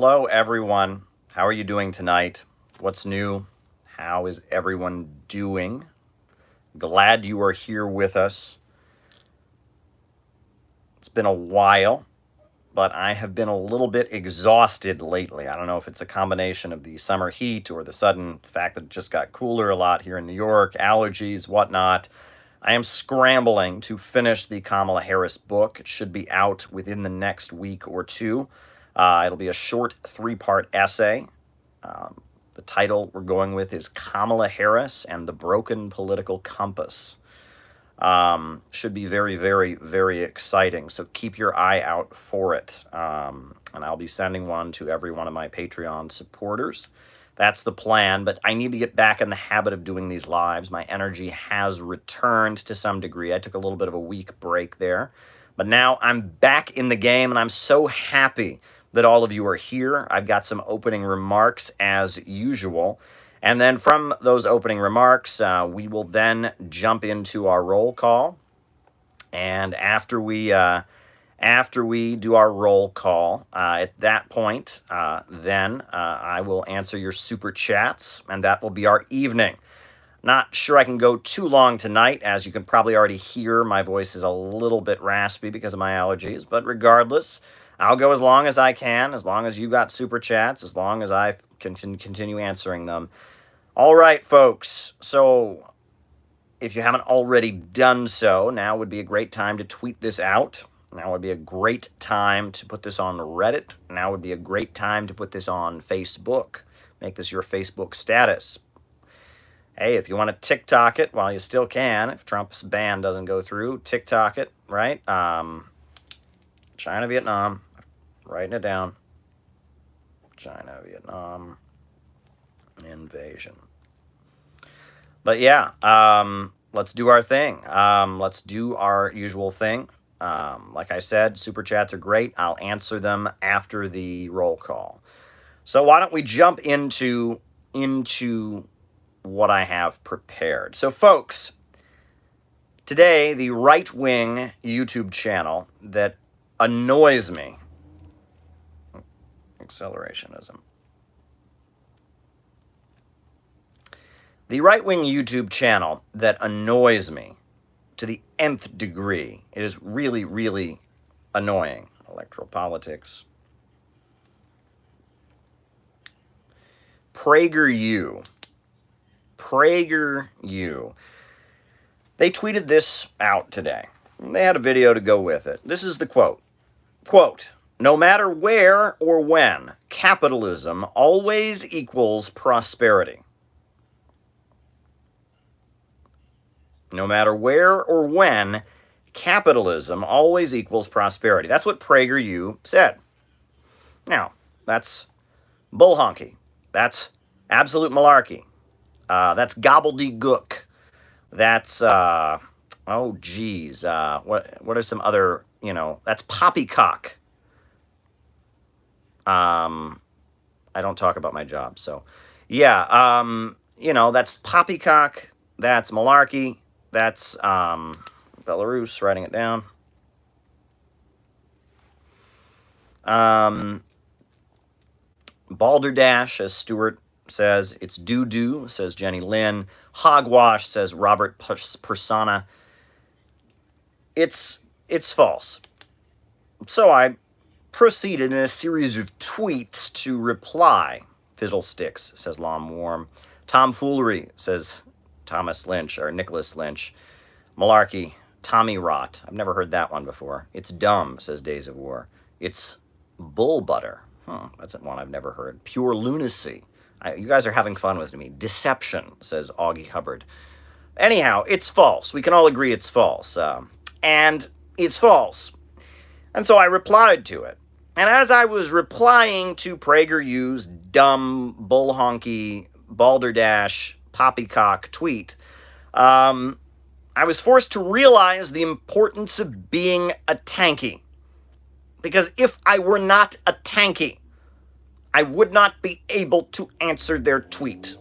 Hello, everyone. How are you doing tonight? What's new? How is everyone doing? Glad you are here with us. It's been a while, but I have been a little bit exhausted lately. I don't know if it's a combination of the summer heat or the sudden fact that it just got cooler a lot here in New York, allergies, whatnot. I am scrambling to finish the Kamala Harris book. It should be out within the next week or two. It'll be a short 3-part essay. The title we're going with is Kamala Harris and the Broken Political Compass. Should be very, very, very exciting. So keep your eye out for it. And I'll be sending one to every one of my Patreon supporters. That's the plan, but I need to get back in the habit of doing these lives. My energy has returned to some degree. I took a little bit of a week break there, but now I'm back in the game, and I'm so happy that all of you are here. I've got some opening remarks as usual, and then from those opening remarks, we will then jump into our roll call, and after we do our roll call, at that point, then I will answer your super chats, and that will be our evening. Not sure I can go too long tonight. As you can probably already hear, my voice is a little bit raspy because of my allergies, but regardless, I'll go as long as I can, as long as you got super chats, as long as I can continue answering them. All right, folks, so if you haven't already done so, now would be a great time to tweet this out. Now would be a great time to put this on Reddit. Now would be a great time to put this on Facebook. Make this your Facebook status. Hey, if you want to TikTok it while you still can, if Trump's ban doesn't go through, TikTok it, right? China, Vietnam, writing it down. China, Vietnam, invasion. But yeah, let's do our thing. Let's do our usual thing. Like I said, super chats are great. I'll answer them after the roll call. So why don't we jump into what I have prepared. So folks, today the right-wing YouTube channel that annoys me, Accelerationism. The right-wing YouTube channel that annoys me to the nth degree. It is really, really annoying. Electoral politics. PragerU. PragerU. They tweeted this out today. They had a video to go with it. This is the quote. Quote, "No matter where or when, capitalism always equals prosperity." No matter where or when, capitalism always equals prosperity. That's what PragerU said. Now, that's bull honky. That's absolute malarkey. That's gobbledygook. That's, oh geez, what are some other, that's poppycock. I don't talk about my job, so. Yeah, that's poppycock. That's malarkey. That's Belarus, writing it down. Balderdash, as Stuart says. It's doo-doo, says Jenny Lynn. Hogwash, says Robert Persona. It's false. So I proceeded in a series of tweets to reply. Fiddlesticks, says Lom Warm. Tomfoolery, says Thomas Lynch, or Nicholas Lynch. Malarkey, Tommy Rot. I've never heard that one before. It's dumb, says Days of War. It's bull butter. That's one I've never heard. Pure lunacy. You guys are having fun with me. Deception, says Augie Hubbard. Anyhow, it's false. We can all agree it's false. And it's false. And so I replied to it. And as I was replying to PragerU's dumb, bull honky, balderdash, poppycock tweet, I was forced to realize the importance of being a tankie. Because if I were not a tankie, I would not be able to answer their tweet.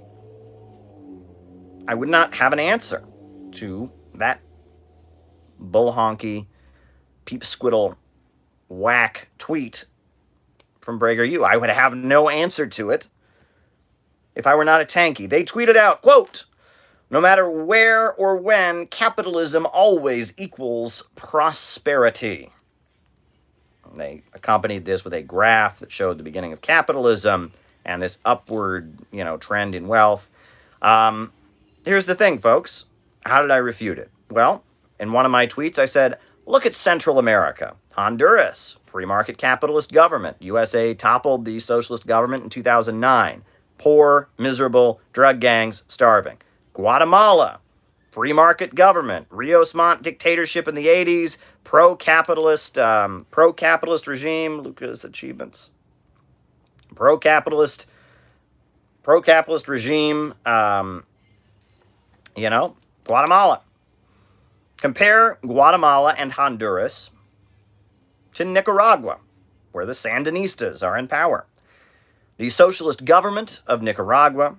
I would not have an answer to that bull honky, peep squiddle, whack tweet from PragerU. I would have no answer to it if I were not a Tankie. They tweeted out, quote, "No matter where or when, capitalism always equals prosperity." And they accompanied this with a graph that showed the beginning of capitalism and this upward, trend in wealth. Here's the thing, folks. How did I refute it? Well, in one of my tweets, I said, look at Central America. Honduras, free market capitalist government. USA toppled the socialist government in 2009. Poor, miserable, drug gangs, starving. Guatemala, free market government. Rios Montt dictatorship in the 80s. Pro-capitalist regime. Lucas achievements. Pro-capitalist regime. Guatemala. Compare Guatemala and Honduras to Nicaragua, where the Sandinistas are in power. The socialist government of Nicaragua,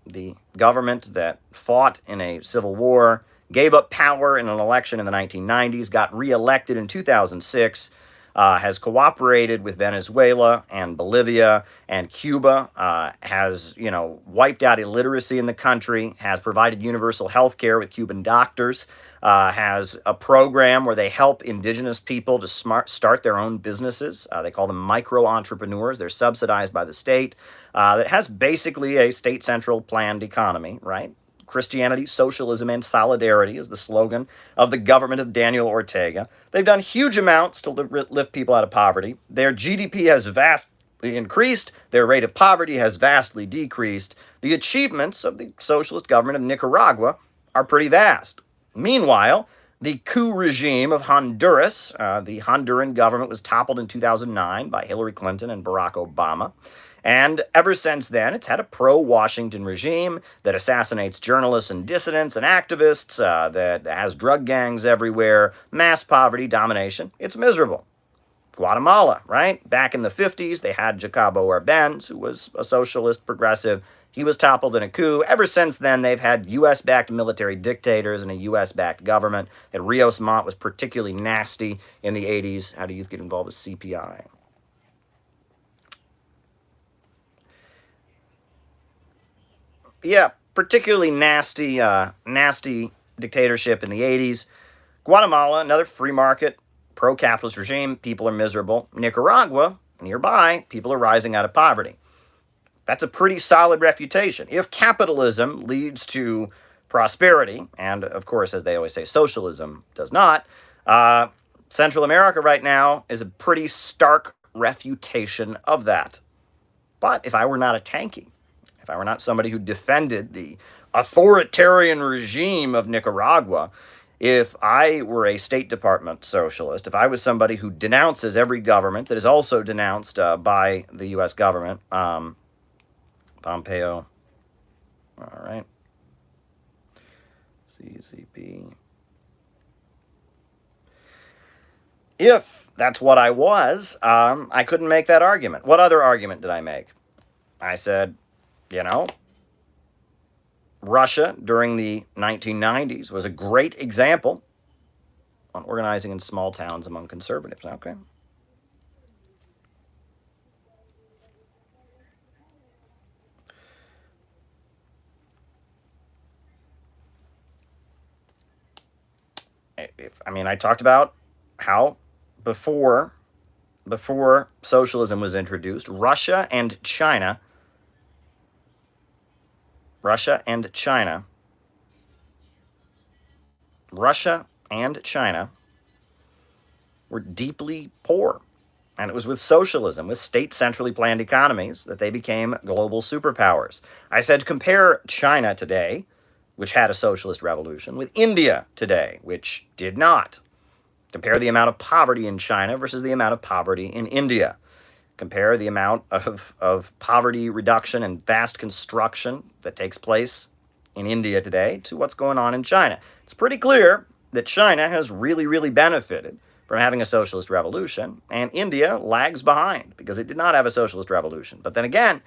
the government that fought in a civil war, gave up power in an election in the 1990s, got reelected in 2006, has cooperated with Venezuela and Bolivia and Cuba, has, wiped out illiteracy in the country, has provided universal health care with Cuban doctors, has a program where they help indigenous people to start their own businesses. They call them micro-entrepreneurs. They're subsidized by the state. That has basically a state-central planned economy, right? Christianity, socialism, and solidarity is the slogan of the government of Daniel Ortega. They've done huge amounts to lift people out of poverty. Their GDP has vastly increased. Their rate of poverty has vastly decreased. The achievements of the socialist government of Nicaragua are pretty vast. Meanwhile, the coup regime of Honduras, the Honduran government was toppled in 2009 by Hillary Clinton and Barack Obama. And ever since then, it's had a pro-Washington regime that assassinates journalists and dissidents and activists, that has drug gangs everywhere, mass poverty, domination. It's miserable. Guatemala, right? Back in the 50s, they had Jacobo Arbenz, who was a socialist progressive. He was toppled in a coup. Ever since then, they've had U.S.-backed military dictators and a U.S.-backed government. And Rios Montt was particularly nasty in the 80s. How do youth get involved with CPI? Yeah, particularly nasty dictatorship in the 80s. Guatemala, another free market, pro-capitalist regime. People are miserable. Nicaragua, nearby, people are rising out of poverty. That's a pretty solid refutation. If capitalism leads to prosperity, and of course, as they always say, socialism does not, Central America right now is a pretty stark refutation of that. But if I were not a Tankie, if I were not somebody who defended the authoritarian regime of Nicaragua, if I were a State Department socialist, if I was somebody who denounces every government that is also denounced by the U.S. government, Pompeo, all right, CCP. If that's what I was, I couldn't make that argument. What other argument did I make? I said, Russia during the 1990s was a great example on organizing in small towns among conservatives. Okay. I talked about how before socialism was introduced, Russia and China were deeply poor. And it was with socialism, with state centrally planned economies, that they became global superpowers. I said, compare China today, which had a socialist revolution, with India today, which did not. Compare the amount of poverty in China versus the amount of poverty in India. Compare the amount of poverty reduction and vast construction that takes place in India today to what's going on in China. It's pretty clear that China has really, really benefited from having a socialist revolution, and India lags behind because it did not have a socialist revolution. But then again,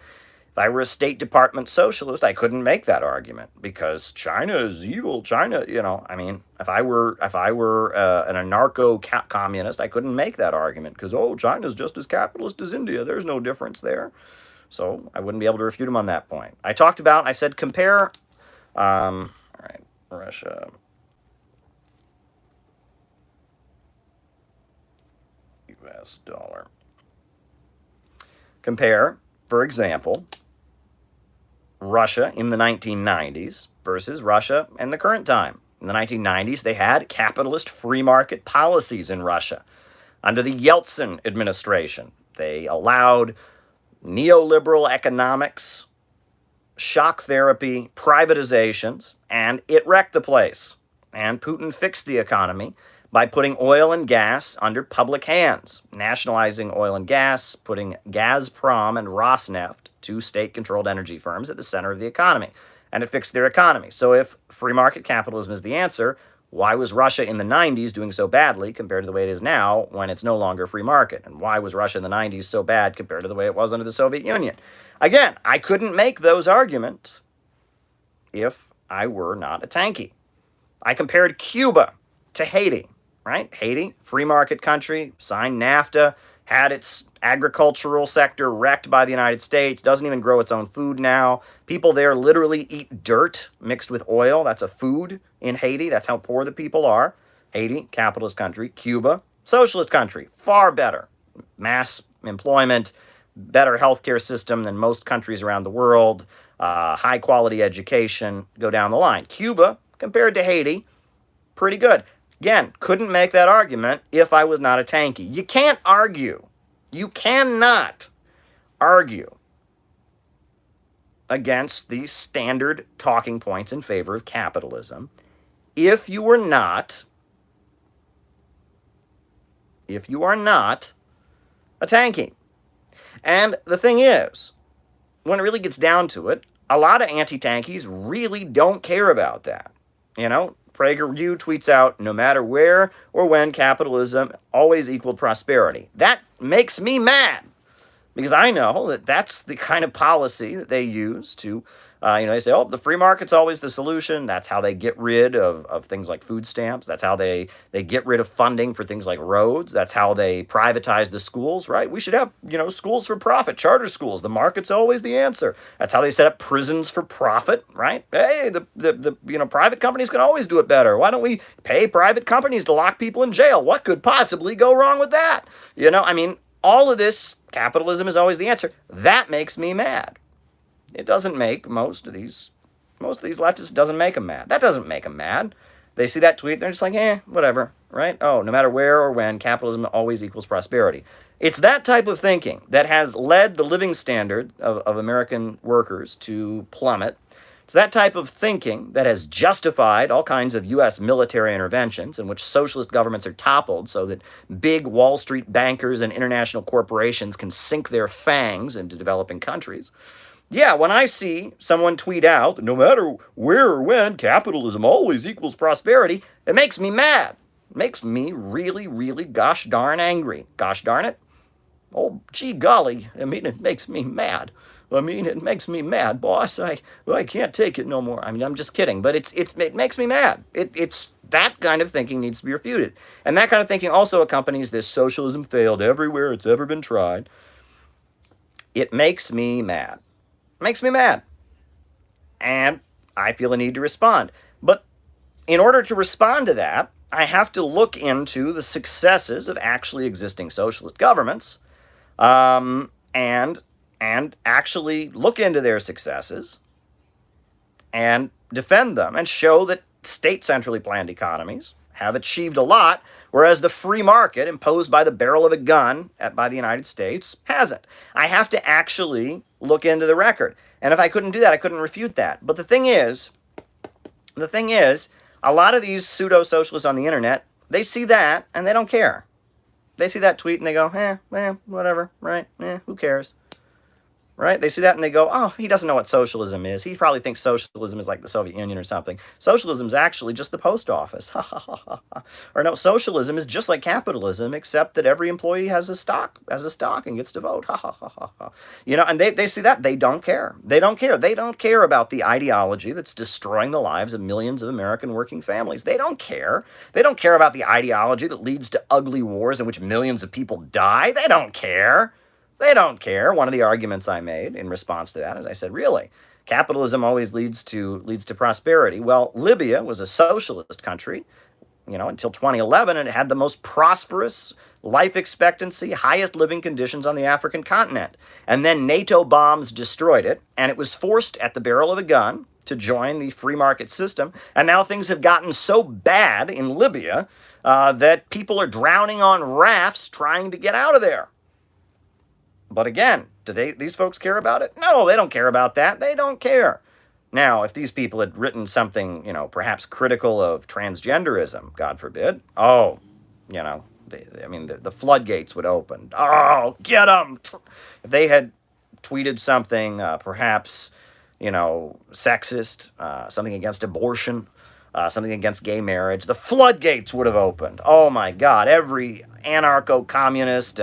If I were a State Department socialist, I couldn't make that argument because China is evil. China, I mean, if I were an anarcho-communist, I couldn't make that argument because, oh, China's just as capitalist as India. There's no difference there. So I wouldn't be able to refute him on that point. I said compare, all right, Russia, US dollar. Compare, for example, Russia in the 1990s versus Russia in the current time. In the 1990s, they had capitalist free market policies in Russia. Under the Yeltsin administration, they allowed neoliberal economics, shock therapy, privatizations, and it wrecked the place. And Putin fixed the economy by putting oil and gas under public hands, nationalizing oil and gas, putting Gazprom and Rosneft, two state-controlled energy firms, at the center of the economy. And it fixed their economy. So if free market capitalism is the answer, why was Russia in the 90s doing so badly compared to the way it is now when it's no longer free market? And why was Russia in the 90s so bad compared to the way it was under the Soviet Union? Again, I couldn't make those arguments if I were not a Tankie. I compared Cuba to Haiti, right? Haiti, free market country, signed NAFTA, had its agricultural sector wrecked by the United States, doesn't even grow its own food now. People there literally eat dirt mixed with oil. That's a food in Haiti. That's how poor the people are. Haiti, capitalist country. Cuba, socialist country. Far better. Mass employment, better healthcare system than most countries around the world, high quality education, go down the line. Cuba, compared to Haiti, pretty good. Again, couldn't make that argument if I was not a Tankie. You can't argue. You cannot argue against these standard talking points in favor of capitalism if you are not a Tankie. And the thing is, when it really gets down to it, a lot of anti-Tankies really don't care about that. PragerU tweets out, no matter where or when capitalism always equaled prosperity. That makes me mad because I know that that's the kind of policy that they use to, they say, oh, the free market's always the solution. That's how they get rid of things like food stamps. That's how they get rid of funding for things like roads. That's how they privatize the schools, right? We should have, schools for profit, charter schools. The market's always the answer. That's how they set up prisons for profit, right? Hey, the private companies can always do it better. Why don't we pay private companies to lock people in jail? What could possibly go wrong with that? All of this, capitalism is always the answer. That makes me mad. It doesn't make most of these leftists, doesn't make them mad. That doesn't make them mad. They see that tweet, they're just like, whatever, right? Oh, no matter where or when, capitalism always equals prosperity. It's that type of thinking that has led the living standard of American workers to plummet. It's that type of thinking that has justified all kinds of U.S. military interventions in which socialist governments are toppled so that big Wall Street bankers and international corporations can sink their fangs into developing countries. Yeah, when I see someone tweet out, no matter where or when, capitalism always equals prosperity, it makes me mad. It makes me really, really gosh darn angry. Gosh darn it. Oh, gee golly, it makes me mad. It makes me mad, boss. I can't take it no more. I'm just kidding, but it makes me mad. It's that kind of thinking needs to be refuted. And that kind of thinking also accompanies this socialism failed everywhere it's ever been tried. It makes me mad. Makes me mad. And I feel a need to respond. But in order to respond to that, I have to look into the successes of actually existing socialist governments, and actually look into their successes and defend them and show that state centrally planned economies have achieved a lot, whereas the free market imposed by the barrel of a gun by the United States hasn't. I have to actually look into the record. And if I couldn't do that, I couldn't refute that. But the thing is, a lot of these pseudo-socialists on the internet, they see that and they don't care. They see that tweet and they go, whatever, right? Who cares? right? They see that and they go, oh, he doesn't know what socialism is. He probably thinks socialism is like the Soviet Union or something. Socialism is actually just the post office. Or no, socialism is just like capitalism, except that every employee has a stock and gets to vote. And they see that. They don't care. They don't care. They don't care about the ideology that's destroying the lives of millions of American working families. They don't care. They don't care about the ideology that leads to ugly wars in which millions of people die. They don't care. They don't care. One of the arguments I made in response to that is I said, really, capitalism always leads to prosperity. Well, Libya was a socialist country, until 2011, and it had the most prosperous life expectancy, highest living conditions on the African continent. And then NATO bombs destroyed it, and it was forced at the barrel of a gun to join the free market system. And now things have gotten so bad in Libya that people are drowning on rafts trying to get out of there. But again, do these folks care about it? No, they don't care about that. They don't care. Now, if these people had written something, perhaps critical of transgenderism, God forbid, the floodgates would open. Oh, get them! If they had tweeted something, perhaps, sexist, something against abortion, something against gay marriage, the floodgates would have opened. Oh my God, every anarcho-communist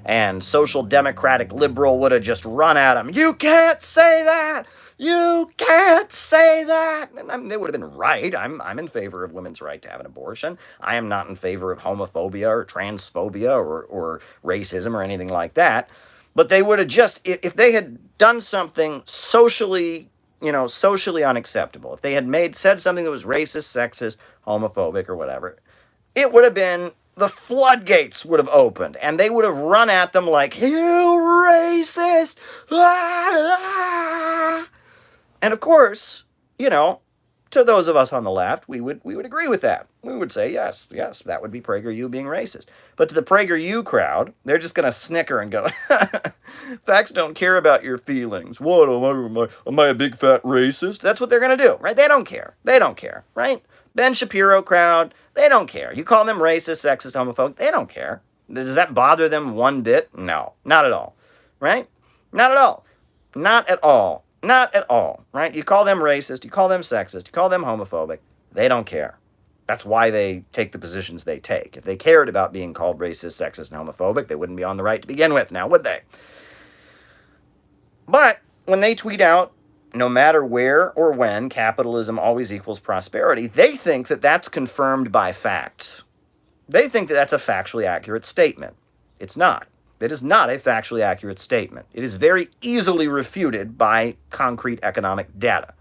and social democratic liberal would have just run at them. You can't say that! You can't say that! And they would have been right. I'm in favor of women's right to have an abortion. I am not in favor of homophobia or transphobia or racism or anything like that. But they would have just, if they had done something socially unacceptable, if they had said something that was racist, sexist, homophobic, or whatever, it would have been, the floodgates would have opened, and they would have run at them like, you racist! Ah! And of course, to those of us on the left, we would agree with that. We would say, yes, that would be PragerU being racist. But to the PragerU crowd, they're just going to snicker and go, facts don't care about your feelings. What, am I a big fat racist? That's what they're going to do, right? They don't care. They don't care, right? Ben Shapiro crowd, they don't care. You call them racist, sexist, homophobic, they don't care. Does that bother them one bit? No, not at all, right? Not at all. Not at all. Not at all, right? You call them racist, you call them sexist, you call them homophobic, they don't care. That's why they take the positions they take. If they cared about being called racist, sexist, and homophobic, they wouldn't be on the right to begin with now, would they? But when they tweet out, no matter where or when capitalism always equals prosperity, they think that that's confirmed by fact. They think that that's a factually accurate statement. It's not. It is not a factually accurate statement. It is very easily refuted by concrete economic data.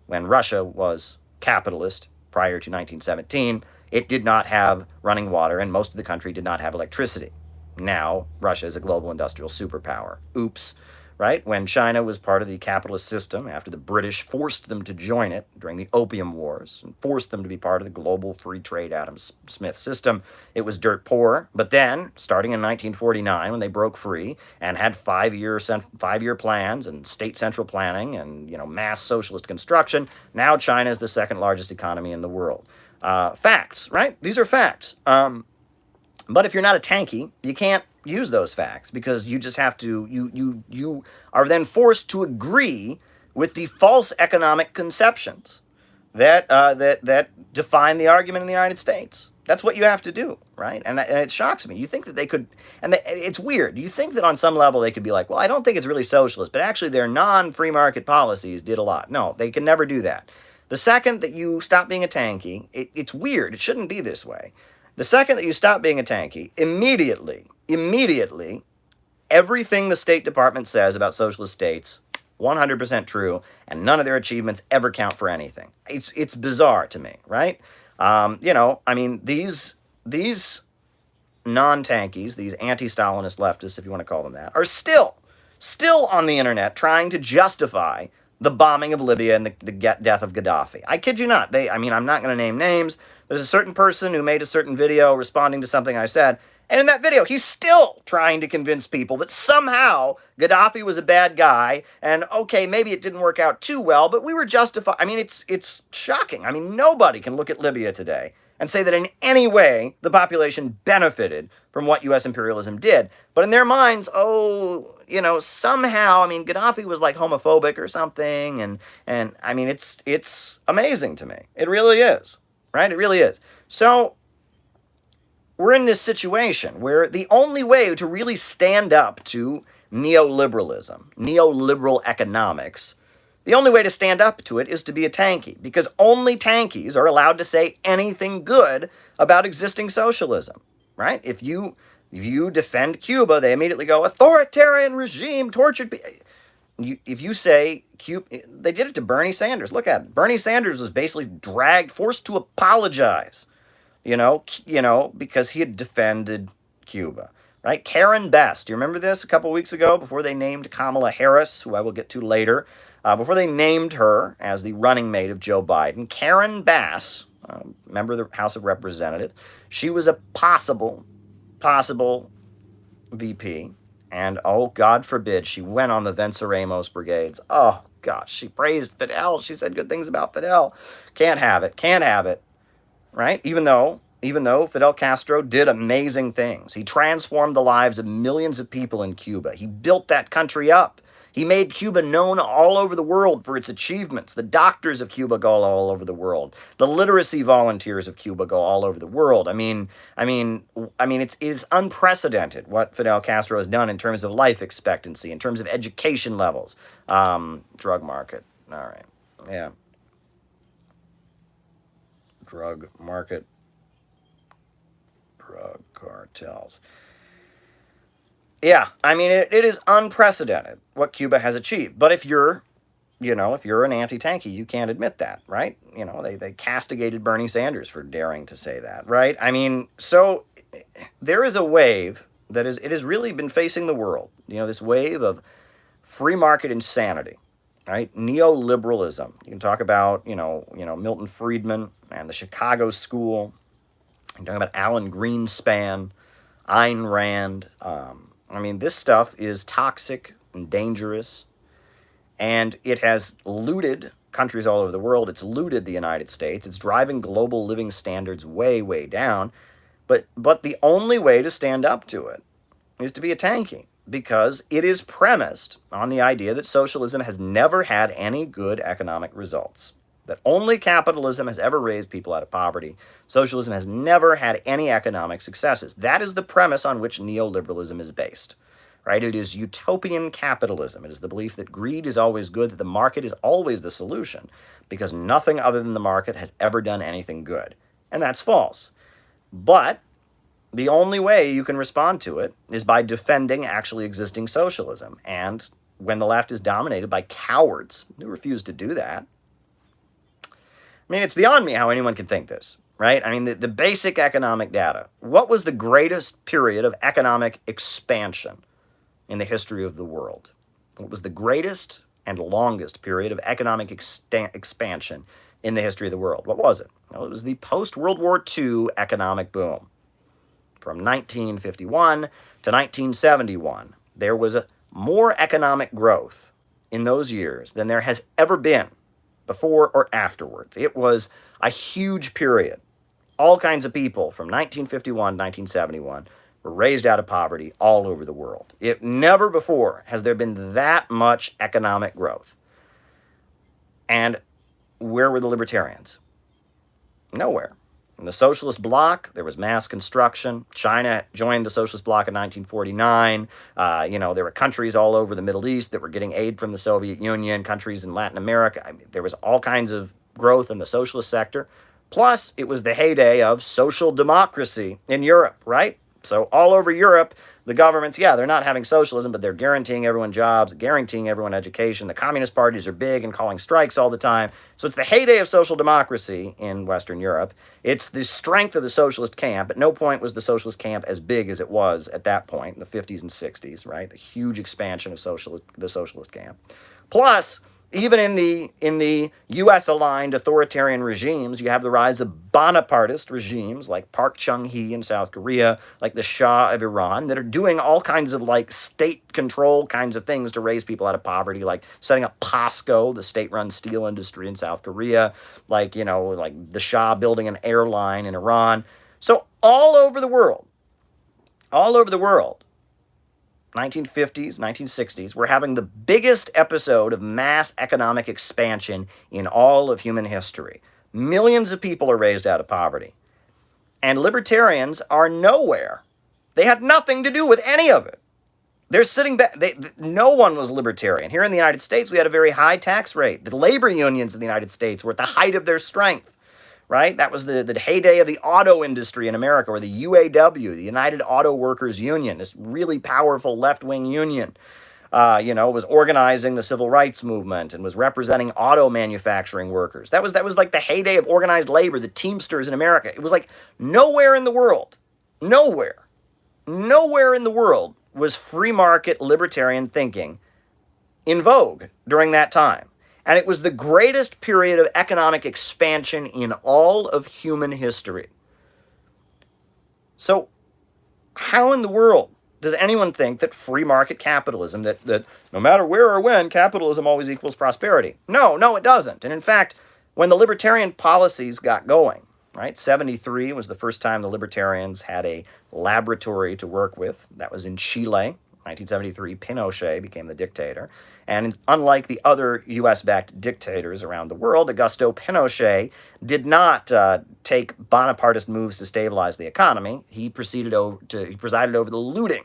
When Russia was capitalist prior to 1917, it did not have running water, and most of the country did not have electricity. Now, Russia is a global industrial superpower. Oops. Right? When China was part of the capitalist system, after the British forced them to join it during the Opium Wars and forced them to be part of the global free trade Adam Smith system, it was dirt poor. But then, starting in 1949, when they broke free and had five-year plans and state central planning and mass socialist construction, now China is the second largest economy in the world. Facts, right? These are facts. But if you're not a Tankie, you can't use those facts because you just have to, you are then forced to agree with the false economic conceptions that define the argument in the United States. That's what you have to do, right? And it shocks me. You think that they could, it's weird. You think that on some level they could be like, well, I don't think it's really socialist, but actually their non-free market policies did a lot. No, they can never do that. The second that you stop being a Tankie, it's weird. It shouldn't be this way. The second that you stop being a Tankie, immediately, everything the State Department says about socialist states, 100% true, and none of their achievements ever count for anything. It's bizarre to me, right? These non-Tankies, these anti-Stalinist leftists, if you want to call them that, are still on the internet trying to justify the bombing of Libya and the death of Gaddafi. I kid you not. I'm not going to name names. There's a certain person who made a certain video responding to something I said, and in that video, he's still trying to convince people that somehow Gaddafi was a bad guy, and okay, maybe it didn't work out too well, but we were justified. It's shocking. Nobody can look at Libya today and say that in any way the population benefited from what U.S. imperialism did. But in their minds, oh, somehow, I mean, Gaddafi was like homophobic or something, and I mean, it's amazing to me. It really is, right? It really is. So we're in this situation where the only way to really stand up to neoliberalism, neoliberal economics, the only way to stand up to it is to be a tankie, because only tankies are allowed to say anything good about existing socialism, right? If you defend Cuba, they immediately go, authoritarian regime, tortured people. If you say Cuba, they did it to Bernie Sanders. Look at it. Bernie Sanders was basically forced to apologize, because he had defended Cuba, right? Karen Bass, do you remember this a couple weeks ago before they named Kamala Harris, who I will get to later, before they named her as the running mate of Joe Biden? Karen Bass, member of the House of Representatives, she was a possible VP, and oh, God forbid, she went on the Venceremos brigades. Oh, gosh, she praised Fidel. She said good things about Fidel. Can't have it. Right? Even though Fidel Castro did amazing things. He transformed the lives of millions of people in Cuba. He built that country up. He made Cuba known all over the world for its achievements. The doctors of Cuba go all over the world. The literacy volunteers of Cuba go all over the world. It is unprecedented what Fidel Castro has done in terms of life expectancy, in terms of education levels. Drug market. All right. Yeah. Drug market, drug cartels. Yeah, it is unprecedented what Cuba has achieved. But if you're an anti-tankie, you can't admit that, right? They castigated Bernie Sanders for daring to say that, right? So there is a wave it has really been facing the world. This wave of free market insanity. Right? Neoliberalism. You can talk about, Milton Friedman and the Chicago School. You can talk about Alan Greenspan, Ayn Rand. This stuff is toxic and dangerous, and it has looted countries all over the world. It's looted the United States. It's driving global living standards way, way down. But the only way to stand up to it is to be a tankie, because it is premised on the idea that socialism has never had any good economic results, that only capitalism has ever raised people out of poverty. Socialism has never had any economic successes. That is the premise on which neoliberalism is based, right? It is utopian capitalism. It is the belief that greed is always good, that the market is always the solution, because nothing other than the market has ever done anything good. And that's false. But the only way you can respond to it is by defending actually existing socialism. And when the left is dominated by cowards who refuse to do that, it's beyond me how anyone can think this, right? The basic economic data. What was the greatest period of economic expansion in the history of the world? What was the greatest and longest period of economic expansion in the history of the world? What was it? Well, it was the post-World War II economic boom. From 1951 to 1971, there was more economic growth in those years than there has ever been before or afterwards. It was a huge period. All kinds of people from 1951 to 1971 were raised out of poverty all over the world. Never before has there been that much economic growth. And where were the libertarians? Nowhere. In the socialist bloc, there was mass construction. China joined the socialist bloc in 1949. There were countries all over the Middle East that were getting aid from the Soviet Union, countries in Latin America. There was all kinds of growth in the socialist sector. Plus, it was the heyday of social democracy in Europe, right? So all over Europe, the governments, they're not having socialism, but they're guaranteeing everyone jobs, guaranteeing everyone education. The communist parties are big and calling strikes all the time. So it's the heyday of social democracy in Western Europe. It's the strength of the socialist camp. At no point was the socialist camp as big as it was at that point in the 50s and 60s, right? The huge expansion of the socialist camp. Plus, even in the U.S. aligned authoritarian regimes, you have the rise of Bonapartist regimes like Park Chung-hee in South Korea, like the Shah of Iran, that are doing all kinds of like state control kinds of things to raise people out of poverty, like setting up POSCO, the state-run steel industry in South Korea, like, you know, like the Shah building an airline in Iran. So all over the world, 1950s, 1960s, we're having the biggest episode of mass economic expansion in all of human history. Millions of people are raised out of poverty. And libertarians are nowhere. They had nothing to do with any of it. They're sitting back. No one was libertarian. Here in the United States, we had a very high tax rate. The labor unions in the United States were at the height of their strength. Right? That was the heyday of the auto industry in America, or the UAW, the United Auto Workers Union, this really powerful left-wing union, was organizing the civil rights movement and was representing auto manufacturing workers. That was like the heyday of organized labor, the Teamsters in America. It was like nowhere in the world was free market libertarian thinking in vogue during that time. And it was the greatest period of economic expansion in all of human history. So how in the world does anyone think that free market capitalism, that no matter where or when, capitalism always equals prosperity? No, it doesn't. And in fact, when the libertarian policies got going, right, 73 was the first time the libertarians had a laboratory to work with. That was in Chile. 1973, Pinochet became the dictator. And unlike the other U.S.-backed dictators around the world, Augusto Pinochet did not take Bonapartist moves to stabilize the economy. He presided over the looting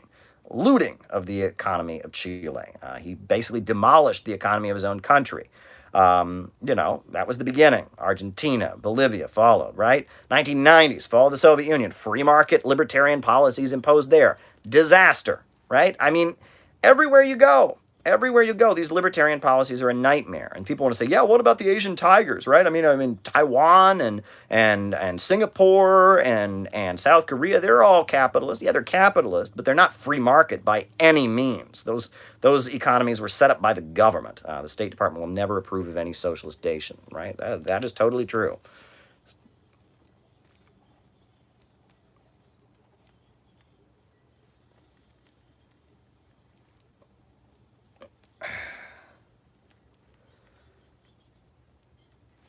of the economy of Chile. He basically demolished the economy of his own country. That was the beginning. Argentina, Bolivia followed, right? 1990s, fall of the Soviet Union, free market libertarian policies imposed there. Disaster, right? I mean, everywhere you go, these libertarian policies are a nightmare. And people want to say, yeah, what about the Asian tigers, right? I mean, Taiwan and Singapore and South Korea, they're all capitalist. Yeah, they're capitalist, but they're not free market by any means. Those economies were set up by the government. The State Department will never approve of any socialist nation, right? That is totally true.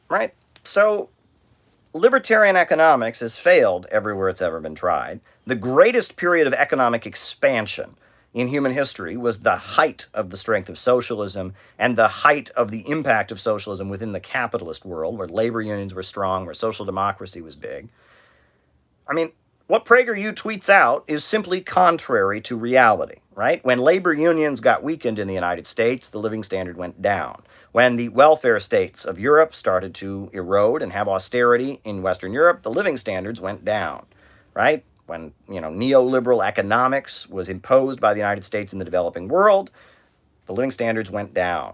Right? So libertarian economics has failed everywhere it's ever been tried. The greatest period of economic expansion in human history was the height of the strength of socialism and the height of the impact of socialism within the capitalist world, where labor unions were strong, where social democracy was big. I mean, what PragerU tweets out is simply contrary to reality, right? When labor unions got weakened in the United States, the living standard went down. When the welfare states of Europe started to erode and have austerity in Western Europe, the living standards went down, right? When, neoliberal economics was imposed by the United States in the developing world, the living standards went down.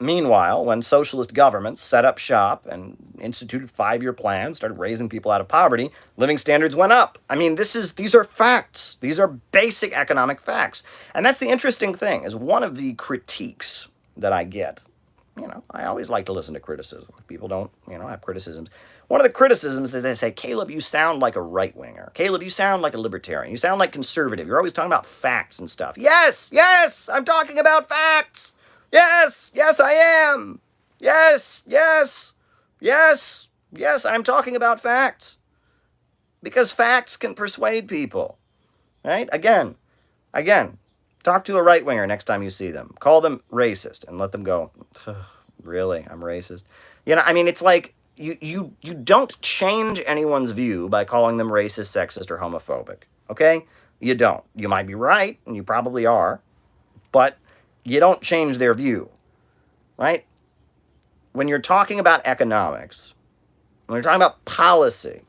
Meanwhile, when socialist governments set up shop and instituted 5-year plans, started raising people out of poverty, living standards went up. I mean, these are facts. These are basic economic facts. And that's the interesting thing, is one of the critiques that I get. I always like to listen to criticism. People don't, have criticisms. One of the criticisms is they say, Caleb, you sound like a right-winger. Caleb, you sound like a libertarian. You sound like conservative. You're always talking about facts and stuff. Yes, I'm talking about facts. Yes, I am. Yes, I'm talking about facts. Because facts can persuade people, right? Again, talk to a right-winger next time you see them. Call them racist and let them go, really, I'm racist? It's like you don't change anyone's view by calling them racist, sexist, or homophobic, okay? You don't. You might be right, and you probably are, but you don't change their view, right? When you're talking about economics, when you're talking about policy,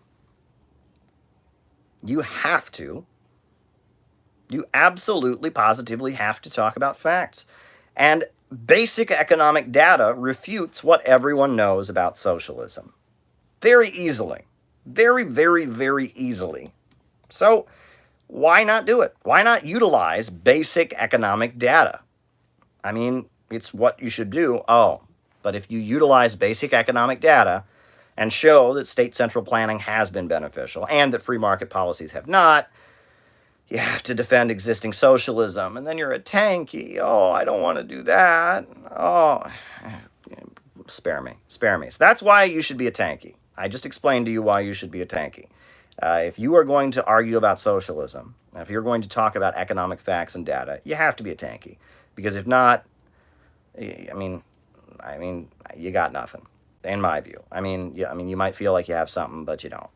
you absolutely, positively have to talk about facts. And basic economic data refutes what everyone knows about socialism. Very easily. Very, very, very easily. So why not do it? Why not utilize basic economic data? I mean, it's what you should do. Oh, but if you utilize basic economic data and show that state central planning has been beneficial and that free market policies have not, you have to defend existing socialism, and then you're a tankie. Oh, I don't want to do that. Oh, spare me. Spare me. So that's why you should be a tankie. I just explained to you why you should be a tankie. If you are going to argue about socialism, if you're going to talk about economic facts and data, you have to be a tankie. Because if not, I mean, you got nothing, in my view. You might feel like you have something, but you don't.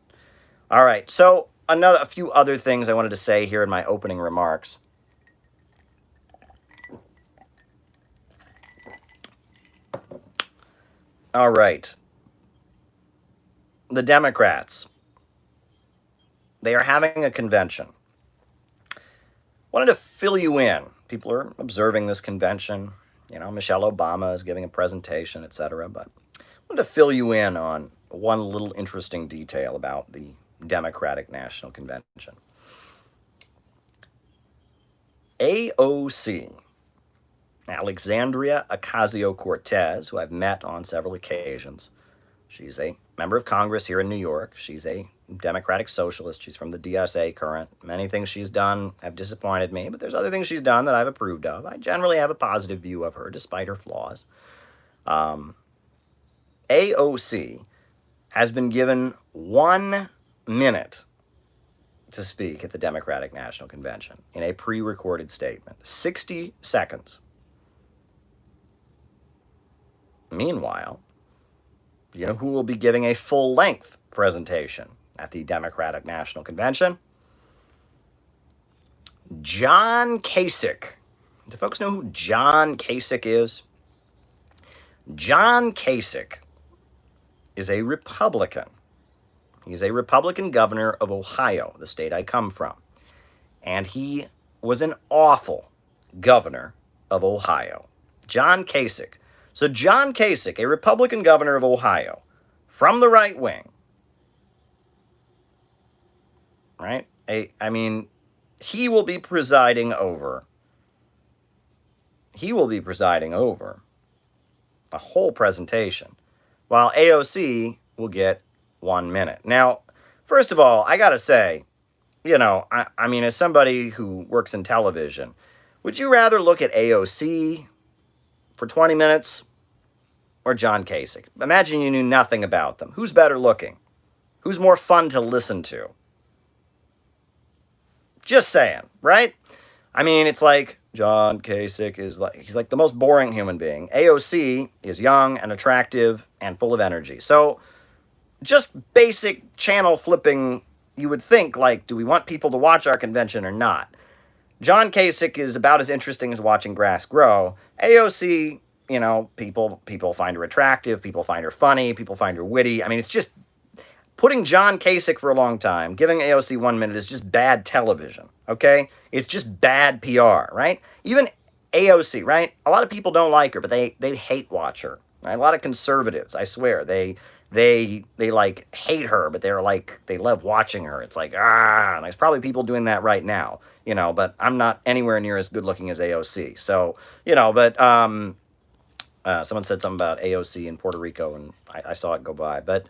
All right, so a few other things I wanted to say here in my opening remarks. All right. The Democrats, they are having a convention. Wanted to fill you in. People are observing this convention. Michelle Obama is giving a presentation, etc. But I wanted to fill you in on one little interesting detail about the Democratic National Convention. AOC, Alexandria Ocasio-Cortez, who I've met on several occasions. She's a member of Congress here in New York. She's a Democratic socialist. She's from the DSA current. Many things she's done have disappointed me, but there's other things she's done that I've approved of. I generally have a positive view of her, despite her flaws. AOC has been given 1 minute to speak at the Democratic National Convention in a pre-recorded statement. 60 seconds. Meanwhile, you know who will be giving a full-length presentation at the Democratic National Convention? John Kasich. Do folks know who John Kasich is? John Kasich is a Republican. He's a Republican governor of Ohio, the state I come from. And he was an awful governor of Ohio. John Kasich. So John Kasich, a Republican governor of Ohio, from the right wing, right? He will be presiding over a whole presentation, while AOC will get 1 minute. Now, first of all, I gotta say, as somebody who works in television, would you rather look at AOC for 20 minutes or John Kasich? Imagine you knew nothing about them. Who's better looking? Who's more fun to listen to? Just saying, right? It's like John Kasich he's like the most boring human being. AOC is young and attractive and full of energy. So just basic channel flipping, you would think, do we want people to watch our convention or not? John Kasich is about as interesting as watching grass grow. AOC, people find her attractive, people find her funny, people find her witty. It's just putting John Kasich for a long time, giving AOC 1 minute is just bad television, okay? It's just bad PR, right? Even AOC, right? A lot of people don't like her, but they hate watch her, right? A lot of conservatives, I swear, they hate her, but they love watching her. It's and there's probably people doing that right now, but I'm not anywhere near as good looking as AOC. So, someone said something about AOC in Puerto Rico, and I saw it go by. But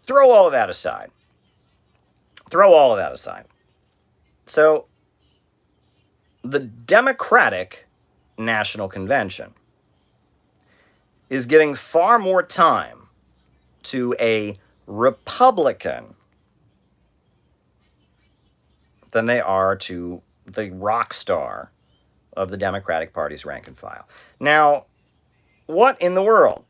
throw all of that aside. So, the Democratic National Convention is giving far more time to a Republican than they are to the rock star of the Democratic Party's rank and file. Now, what in the world?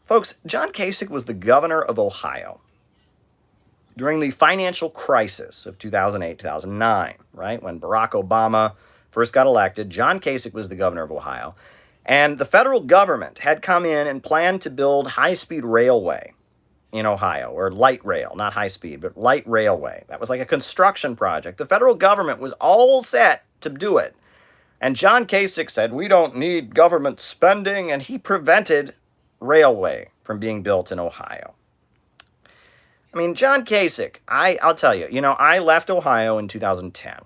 Folks, John Kasich was the governor of Ohio during the financial crisis of 2008, 2009, right? When Barack Obama first got elected, John Kasich was the governor of Ohio. And the federal government had come in and planned to build high-speed railway in Ohio, or light rail, not high-speed, but light railway. That was like a construction project. The federal government was all set to do it. And John Kasich said, we don't need government spending, and he prevented railway from being built in Ohio. John Kasich, I'll tell you, I left Ohio in 2010.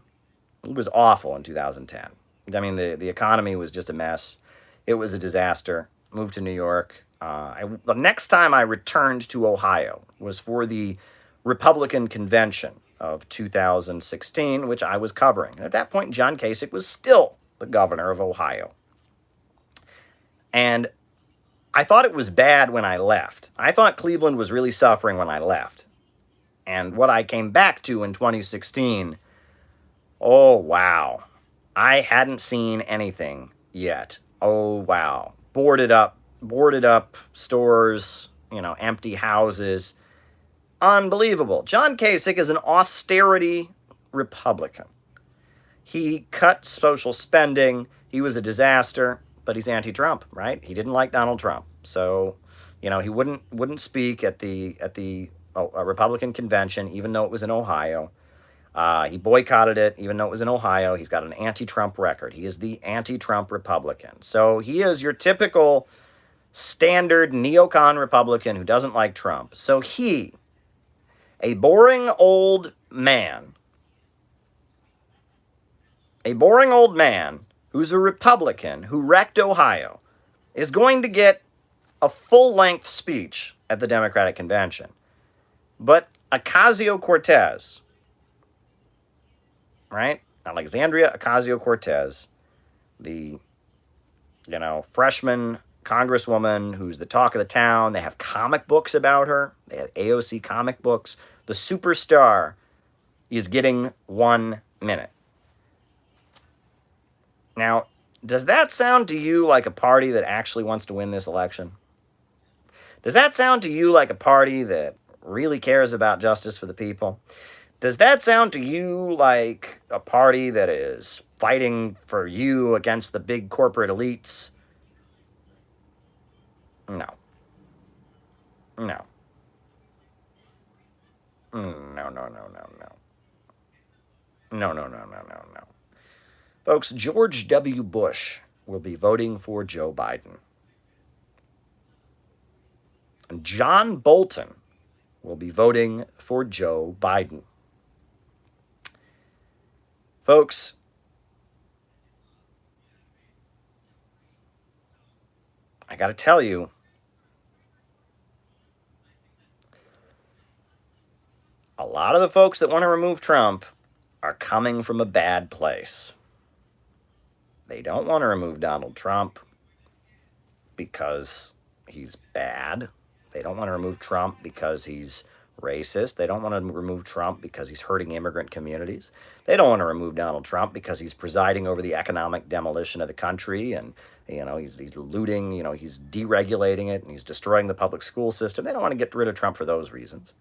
It was awful in 2010. I mean, the economy was just a mess. It was a disaster. Moved to New York. The next time I returned to Ohio was for the Republican convention of 2016, which I was covering. And at that point, John Kasich was still the governor of Ohio. And I thought it was bad when I left. I thought Cleveland was really suffering when I left. And what I came back to in 2016, oh, wow. I hadn't seen anything yet. Oh, wow. Boarded up stores, empty houses. Unbelievable. John Kasich is an austerity Republican. He cut social spending. He was a disaster, but he's anti-Trump, right? He didn't like Donald Trump. So, he wouldn't speak at the Republican convention, even though it was in Ohio. He boycotted it, even though it was in Ohio. He's got an anti-Trump record. He is the anti-Trump Republican. So he is your typical standard neocon Republican who doesn't like Trump. So he, a boring old man who's a Republican who wrecked Ohio, is going to get a full-length speech at the Democratic Convention. But Ocasio-Cortez, right? Alexandria Ocasio-Cortez, the, freshman congresswoman who's the talk of the town. They have comic books about her. They have AOC comic books. The superstar is getting 1 minute. Now, does that sound to you like a party that actually wants to win this election? Does that sound to you like a party that really cares about justice for the people? Does that sound to you like a party that is fighting for you against the big corporate elites? No. No. No. Folks, George W. Bush will be voting for Joe Biden. And John Bolton will be voting for Joe Biden. Folks, I got to tell you, a lot of the folks that want to remove Trump are coming from a bad place. They don't want to remove Donald Trump because he's bad. They don't want to remove Trump because he's racist. They don't want to remove Trump because he's hurting immigrant communities. They don't want to remove Donald Trump because he's presiding over the economic demolition of the country and, he's looting, he's deregulating it and he's destroying the public school system. They don't want to get rid of Trump for those reasons.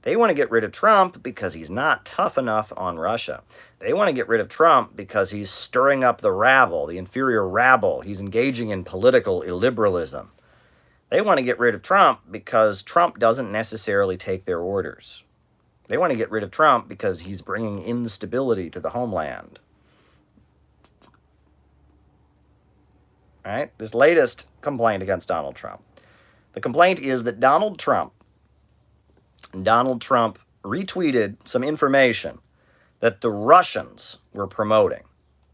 They want to get rid of Trump because he's not tough enough on Russia. They want to get rid of Trump because he's stirring up the rabble, the inferior rabble. He's engaging in political illiberalism. They want to get rid of Trump because Trump doesn't necessarily take their orders. They want to get rid of Trump because he's bringing instability to the homeland. All right? This latest complaint against Donald Trump. The complaint is that Donald Trump retweeted some information that the Russians were promoting,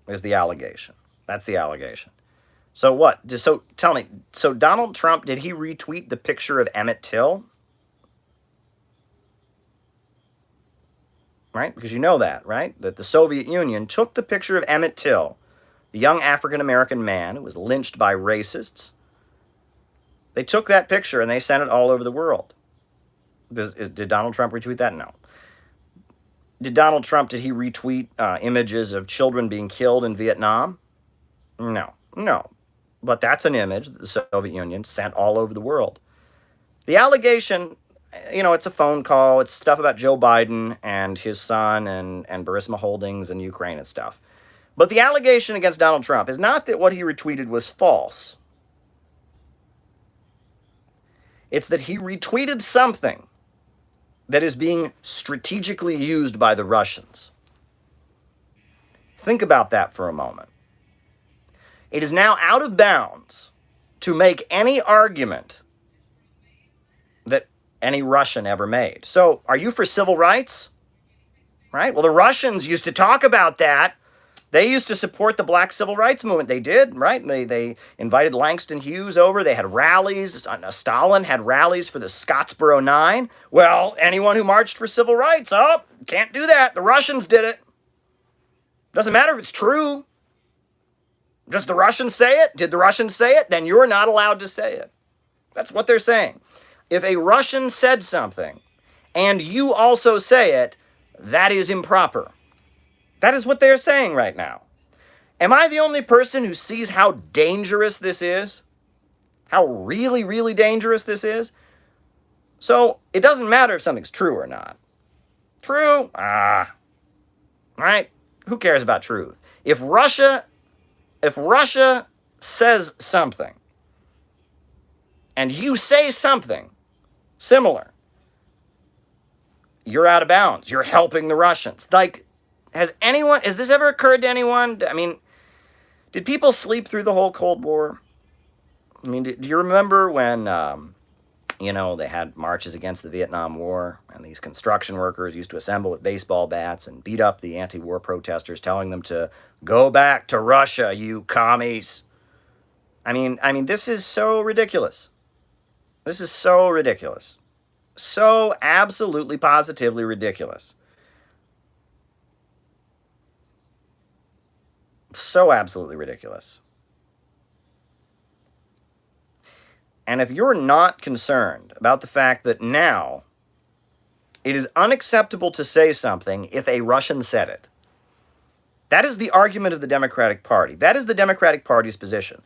is the allegation. That's the allegation. So what? So tell me, so Donald Trump, did he retweet the picture of Emmett Till? Right? Because you know that, right? That the Soviet Union took the picture of Emmett Till, the young African-American man who was lynched by racists. They took that picture and they sent it all over the world. Did Donald Trump retweet that? No. Did he retweet images of children being killed in Vietnam? No. But that's an image that the Soviet Union sent all over the world. The allegation, it's a phone call. It's stuff about Joe Biden and his son and Burisma Holdings and Ukraine and stuff. But the allegation against Donald Trump is not that what he retweeted was false. It's that he retweeted something that is being strategically used by the Russians. Think about that for a moment. It is now out of bounds to make any argument that any Russian ever made. So, are you for civil rights? right? Well, the Russians used to talk about that. They used to support the Black Civil Rights Movement. They did, right? They invited Langston Hughes over. They had rallies. Stalin had rallies for the Scottsboro Nine. Well, anyone who marched for civil rights, oh, can't do that. The Russians did it. Doesn't matter if it's true. Does the Russians say it? Did the Russians say it? Then you're not allowed to say it. That's what they're saying. If a Russian said something and you also say it, that is improper. That is what they're saying right now. Am I the only person who sees how dangerous this is? How really, really dangerous this is? So it doesn't matter if something's true or not. True? Right? Who cares about truth? If Russia says something and you say something similar, you're out of bounds. You're helping the Russians. Like, has this ever occurred to anyone? I mean, did people sleep through the whole Cold War? I mean, do you remember when, they had marches against the Vietnam War, and these construction workers used to assemble with baseball bats and beat up the anti-war protesters, telling them to go back to Russia, you commies. I mean, this is so ridiculous. This is so ridiculous. So absolutely, positively ridiculous. So absolutely ridiculous. And if you're not concerned about the fact that now it is unacceptable to say something if a Russian said it, that is the argument of the Democratic Party. That is the Democratic Party's position.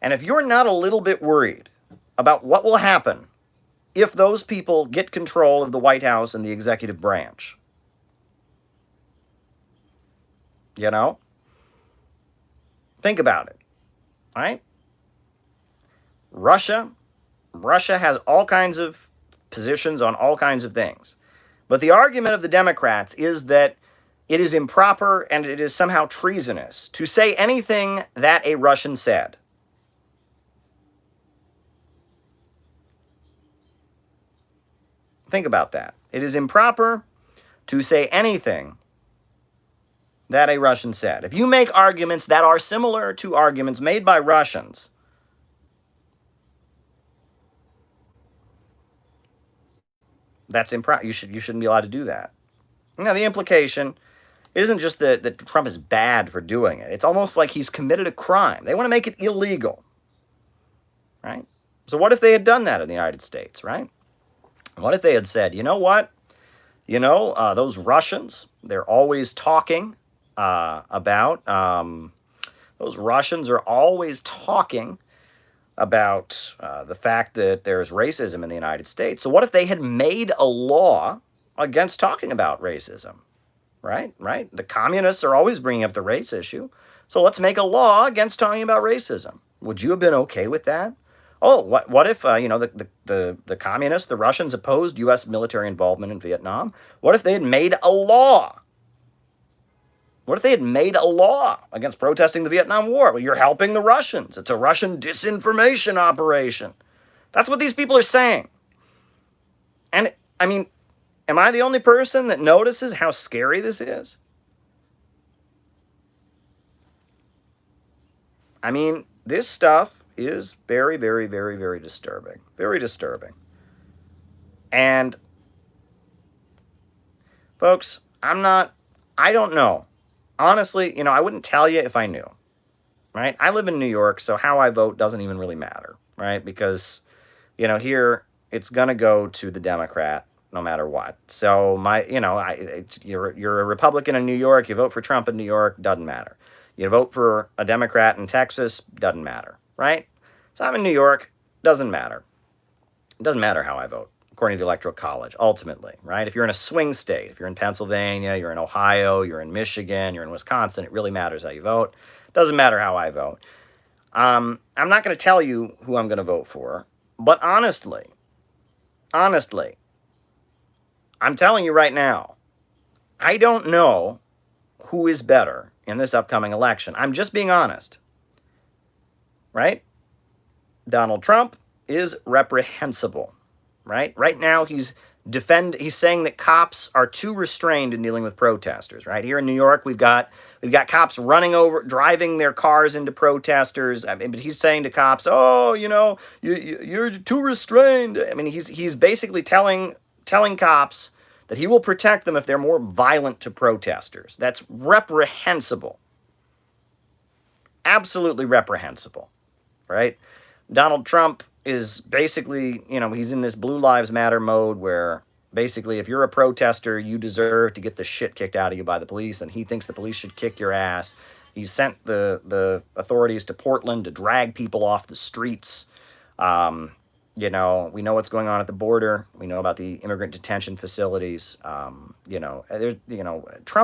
And if you're not a little bit worried about what will happen if those people get control of the White House and the executive branch, think about it, right? Russia has all kinds of positions on all kinds of things. But the argument of the Democrats is that it is improper and it is somehow treasonous to say anything that a Russian said. Think about that. It is improper to say anything that a Russian said. If you make arguments that are similar to arguments made by Russians, that's improper. You shouldn't be allowed to do that. Now, the implication isn't just that Trump is bad for doing it. It's almost like he's committed a crime. They want to make it illegal, right? So what if they had done that in the United States, right? What if they had said, you know what? Those Russians, they're always talking those Russians are always talking about the fact that there's racism in the United States. So what if they had made a law against talking about racism, right? The communists are always bringing up the race issue. So let's make a law against talking about racism. Would you have been okay with that? Oh, what if, the communists, the Russians opposed U.S. military involvement in Vietnam? What if they had made a law? What if they had made a law against protesting the Vietnam War? Well, you're helping the Russians. It's a Russian disinformation operation. That's what these people are saying. And, I mean, am I the only person that notices how scary this is? I mean, this stuff is very, very, very, very disturbing. Very disturbing. And, folks, I don't know. Honestly, I wouldn't tell you if I knew, right? I live in New York, so how I vote doesn't even really matter, right? Because, here it's going to go to the Democrat no matter what. So you're a Republican in New York, you vote for Trump in New York, doesn't matter. You vote for a Democrat in Texas, doesn't matter, right? So I'm in New York, doesn't matter. It doesn't matter how I vote, according to the Electoral College, ultimately, right? If you're in a swing state, if you're in Pennsylvania, you're in Ohio, you're in Michigan, you're in Wisconsin, it really matters how you vote. Doesn't matter how I vote. I'm not going to tell you who I'm going to vote for, but honestly, I'm telling you right now, I don't know who is better in this upcoming election. I'm just being honest, right? Donald Trump is reprehensible. Right now, he's He's saying that cops are too restrained in dealing with protesters, right? Here in New York, we've got cops driving their cars into protesters. I mean, but he's saying to cops, "Oh, you're too restrained." I mean, he's basically telling cops that he will protect them if they're more violent to protesters. That's reprehensible. Absolutely reprehensible, right? Donald Trump is basically, he's in this Blue Lives Matter mode where basically if you're a protester, you deserve to get the shit kicked out of you by the police, and he thinks the police should kick your ass. He sent the authorities to Portland to drag people off the streets. We know what's going on at the border. We know about the immigrant detention facilities. Trump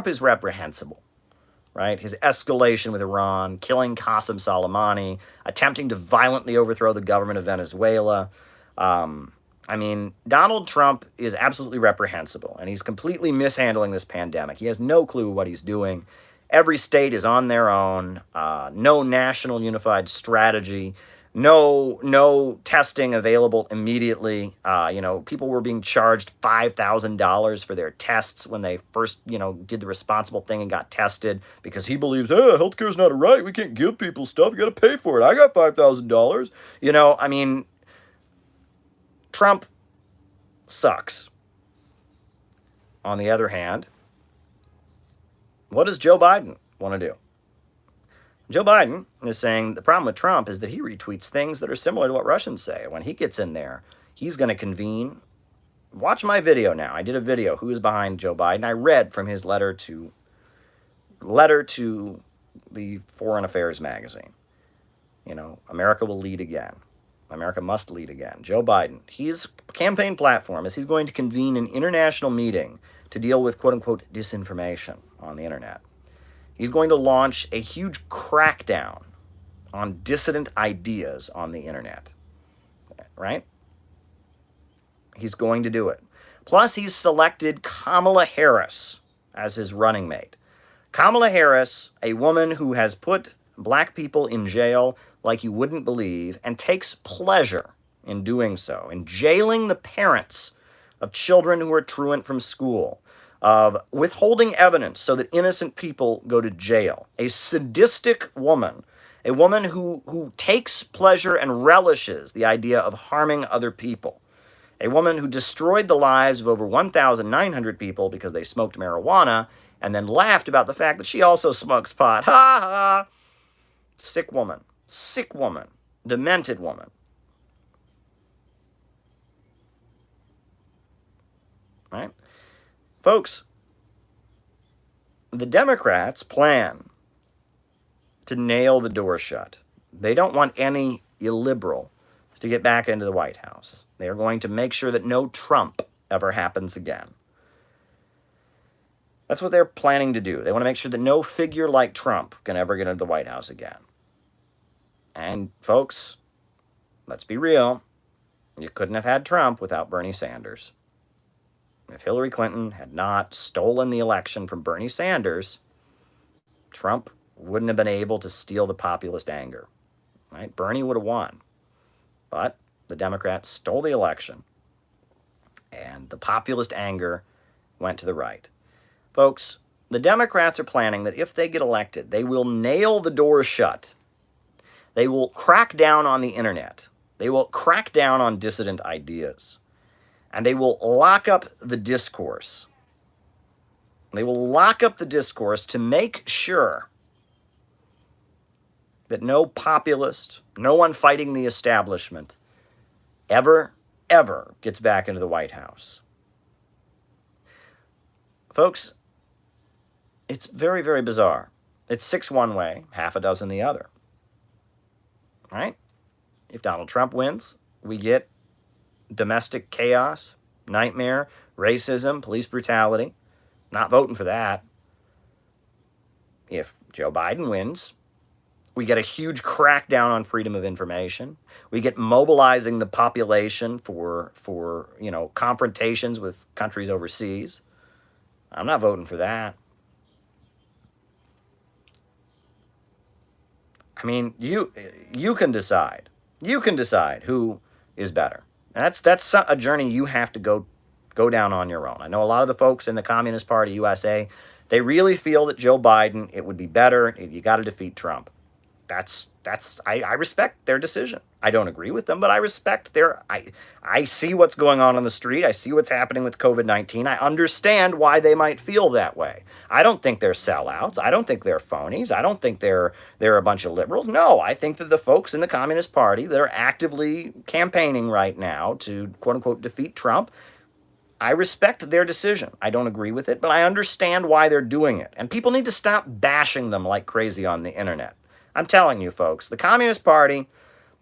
is reprehensible. Right? His escalation with Iran, killing Qasem Soleimani, attempting to violently overthrow the government of Venezuela. Donald Trump is absolutely reprehensible, and he's completely mishandling this pandemic. He has no clue what he's doing. Every state is on their own. No national unified strategy. No testing available immediately. People were being charged $5,000 for their tests when they first, did the responsible thing and got tested because he believes, healthcare's not a right. We can't give people stuff. You got to pay for it. I got $5,000. Trump sucks. On the other hand, what does Joe Biden want to do? Joe Biden is saying the problem with Trump is that he retweets things that are similar to what Russians say. When he gets in there, he's going to convene. Watch my video now. I did a video, Who is Behind Joe Biden? I read from his letter to the Foreign Affairs magazine. America will lead again. America must lead again. Joe Biden, his campaign platform is he's going to convene an international meeting to deal with quote-unquote disinformation on the internet. He's going to launch a huge crackdown on dissident ideas on the internet, right? He's going to do it. Plus, he's selected Kamala Harris as his running mate. Kamala Harris, a woman who has put black people in jail like you wouldn't believe and takes pleasure in doing so, in jailing the parents of children who are truant from school, of withholding evidence so that innocent people go to jail. A sadistic woman, a woman who takes pleasure and relishes the idea of harming other people. A woman who destroyed the lives of over 1,900 people because they smoked marijuana and then laughed about the fact that she also smokes pot. Ha ha! Sick woman, demented woman. Right? Folks, the Democrats plan to nail the door shut. They don't want any illiberal to get back into the White House. They are going to make sure that no Trump ever happens again. That's what they're planning to do. They want to make sure that no figure like Trump can ever get into the White House again. And folks, let's be real. You couldn't have had Trump without Bernie Sanders. If Hillary Clinton had not stolen the election from Bernie Sanders, Trump wouldn't have been able to steal the populist anger. Right? Bernie would have won. But the Democrats stole the election, and the populist anger went to the right. Folks, the Democrats are planning that if they get elected, they will nail the door shut. They will crack down on the internet. They will crack down on dissident ideas. And they will lock up the discourse. They will lock up the discourse to make sure that no populist, no one fighting the establishment ever gets back into the White House. Folks, it's very, very bizarre. It's 6 one way, half a dozen the other. Right? If Donald Trump wins, we get domestic chaos, nightmare, racism, police brutality. Not voting for that. If Joe Biden wins, we get a huge crackdown on freedom of information. We get mobilizing the population for confrontations with countries overseas. I'm not voting for that. I mean, you can decide. You can decide who is better. That's a journey you have to go Go down on your own. I know a lot of the folks in the Communist Party USA, they really feel that Joe Biden, it would be better. You got to defeat Trump. I respect their decision. I don't agree with them, but I respect I see what's going on the street. I see what's happening with COVID-19. I understand why they might feel that way. I don't think they're sellouts. I don't think they're phonies. I don't think they're a bunch of liberals. No, I think that the folks in the Communist Party that are actively campaigning right now to quote unquote defeat Trump, I respect their decision. I don't agree with it, but I understand why they're doing it. And people need to stop bashing them like crazy on the internet. I'm telling you, folks, the Communist Party,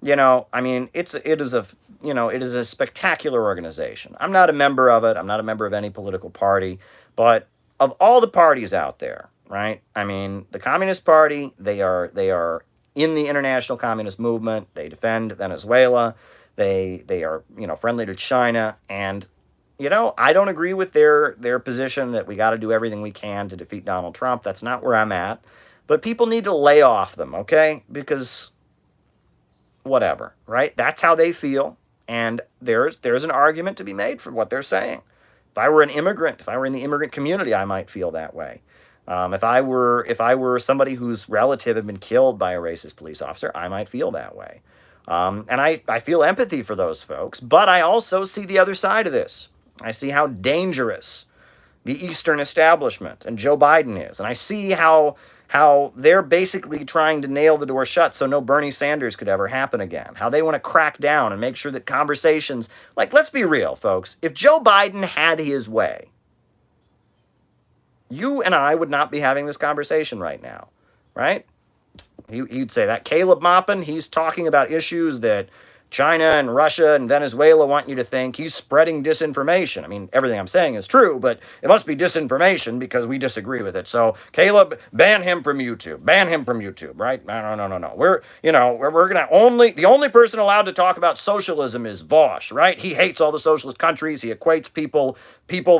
I mean, it is a spectacular organization. I'm not a member of it. I'm not a member of any political party, but of all the parties out there, right? I mean, the Communist Party, they are in the international communist movement. They defend Venezuela. They are, friendly to China, and I don't agree with their position that we got to do everything we can to defeat Donald Trump. That's not where I'm at. But people need to lay off them, okay? Because whatever, right? That's how they feel, and there's an argument to be made for what they're saying. If I were an immigrant, if I were in the immigrant community, I might feel that way. If I were somebody whose relative had been killed by a racist police officer, I might feel that way. And I feel empathy for those folks, but I also see the other side of this. I see how dangerous the Eastern establishment and Joe Biden is, and I see how they're basically trying to nail the door shut so no Bernie Sanders could ever happen again. How they want to crack down and make sure that conversations, like, let's be real, folks. If Joe Biden had his way, you and I would not be having this conversation right now, right? He'd say that Caleb Maupin, he's talking about issues that China and Russia and Venezuela want you to think. He's spreading disinformation. I mean, everything I'm saying is true, but it must be disinformation because we disagree with it. So, Caleb, ban him from YouTube. Ban him from YouTube, right? No. We're the only person allowed to talk about socialism is Vosh, right? He hates all the socialist countries. He equates people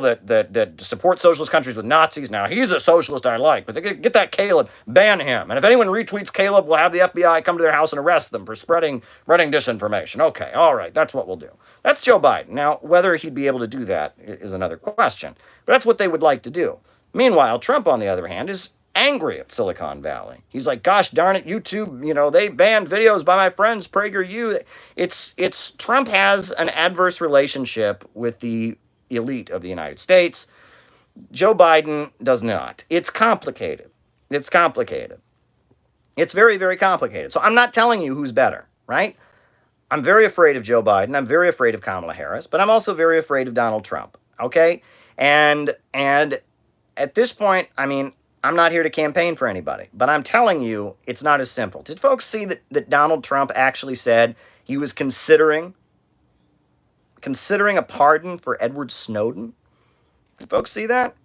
that support socialist countries with Nazis. Now, he's a socialist I like, but get that Caleb, ban him. And if anyone retweets Caleb, we'll have the FBI come to their house and arrest them for spreading disinformation. Okay, all right, that's what we'll do. That's Joe Biden. Now, whether he'd be able to do that is another question, but that's what they would like to do. Meanwhile, Trump, on the other hand, is angry at Silicon Valley. He's like, gosh darn it, YouTube, they banned videos by my friends, PragerU. It's Trump has an adverse relationship with the elite of the United States. Joe Biden does not. It's complicated. It's very, very complicated. So I'm not telling you who's better, right? I'm very afraid of Joe Biden. I'm very afraid of Kamala Harris, but I'm also very afraid of Donald Trump, okay? And at this point, I mean, I'm not here to campaign for anybody, but I'm telling you, it's not as simple. Did folks see that Donald Trump actually said he was considering a pardon for Edward Snowden? Did folks see that?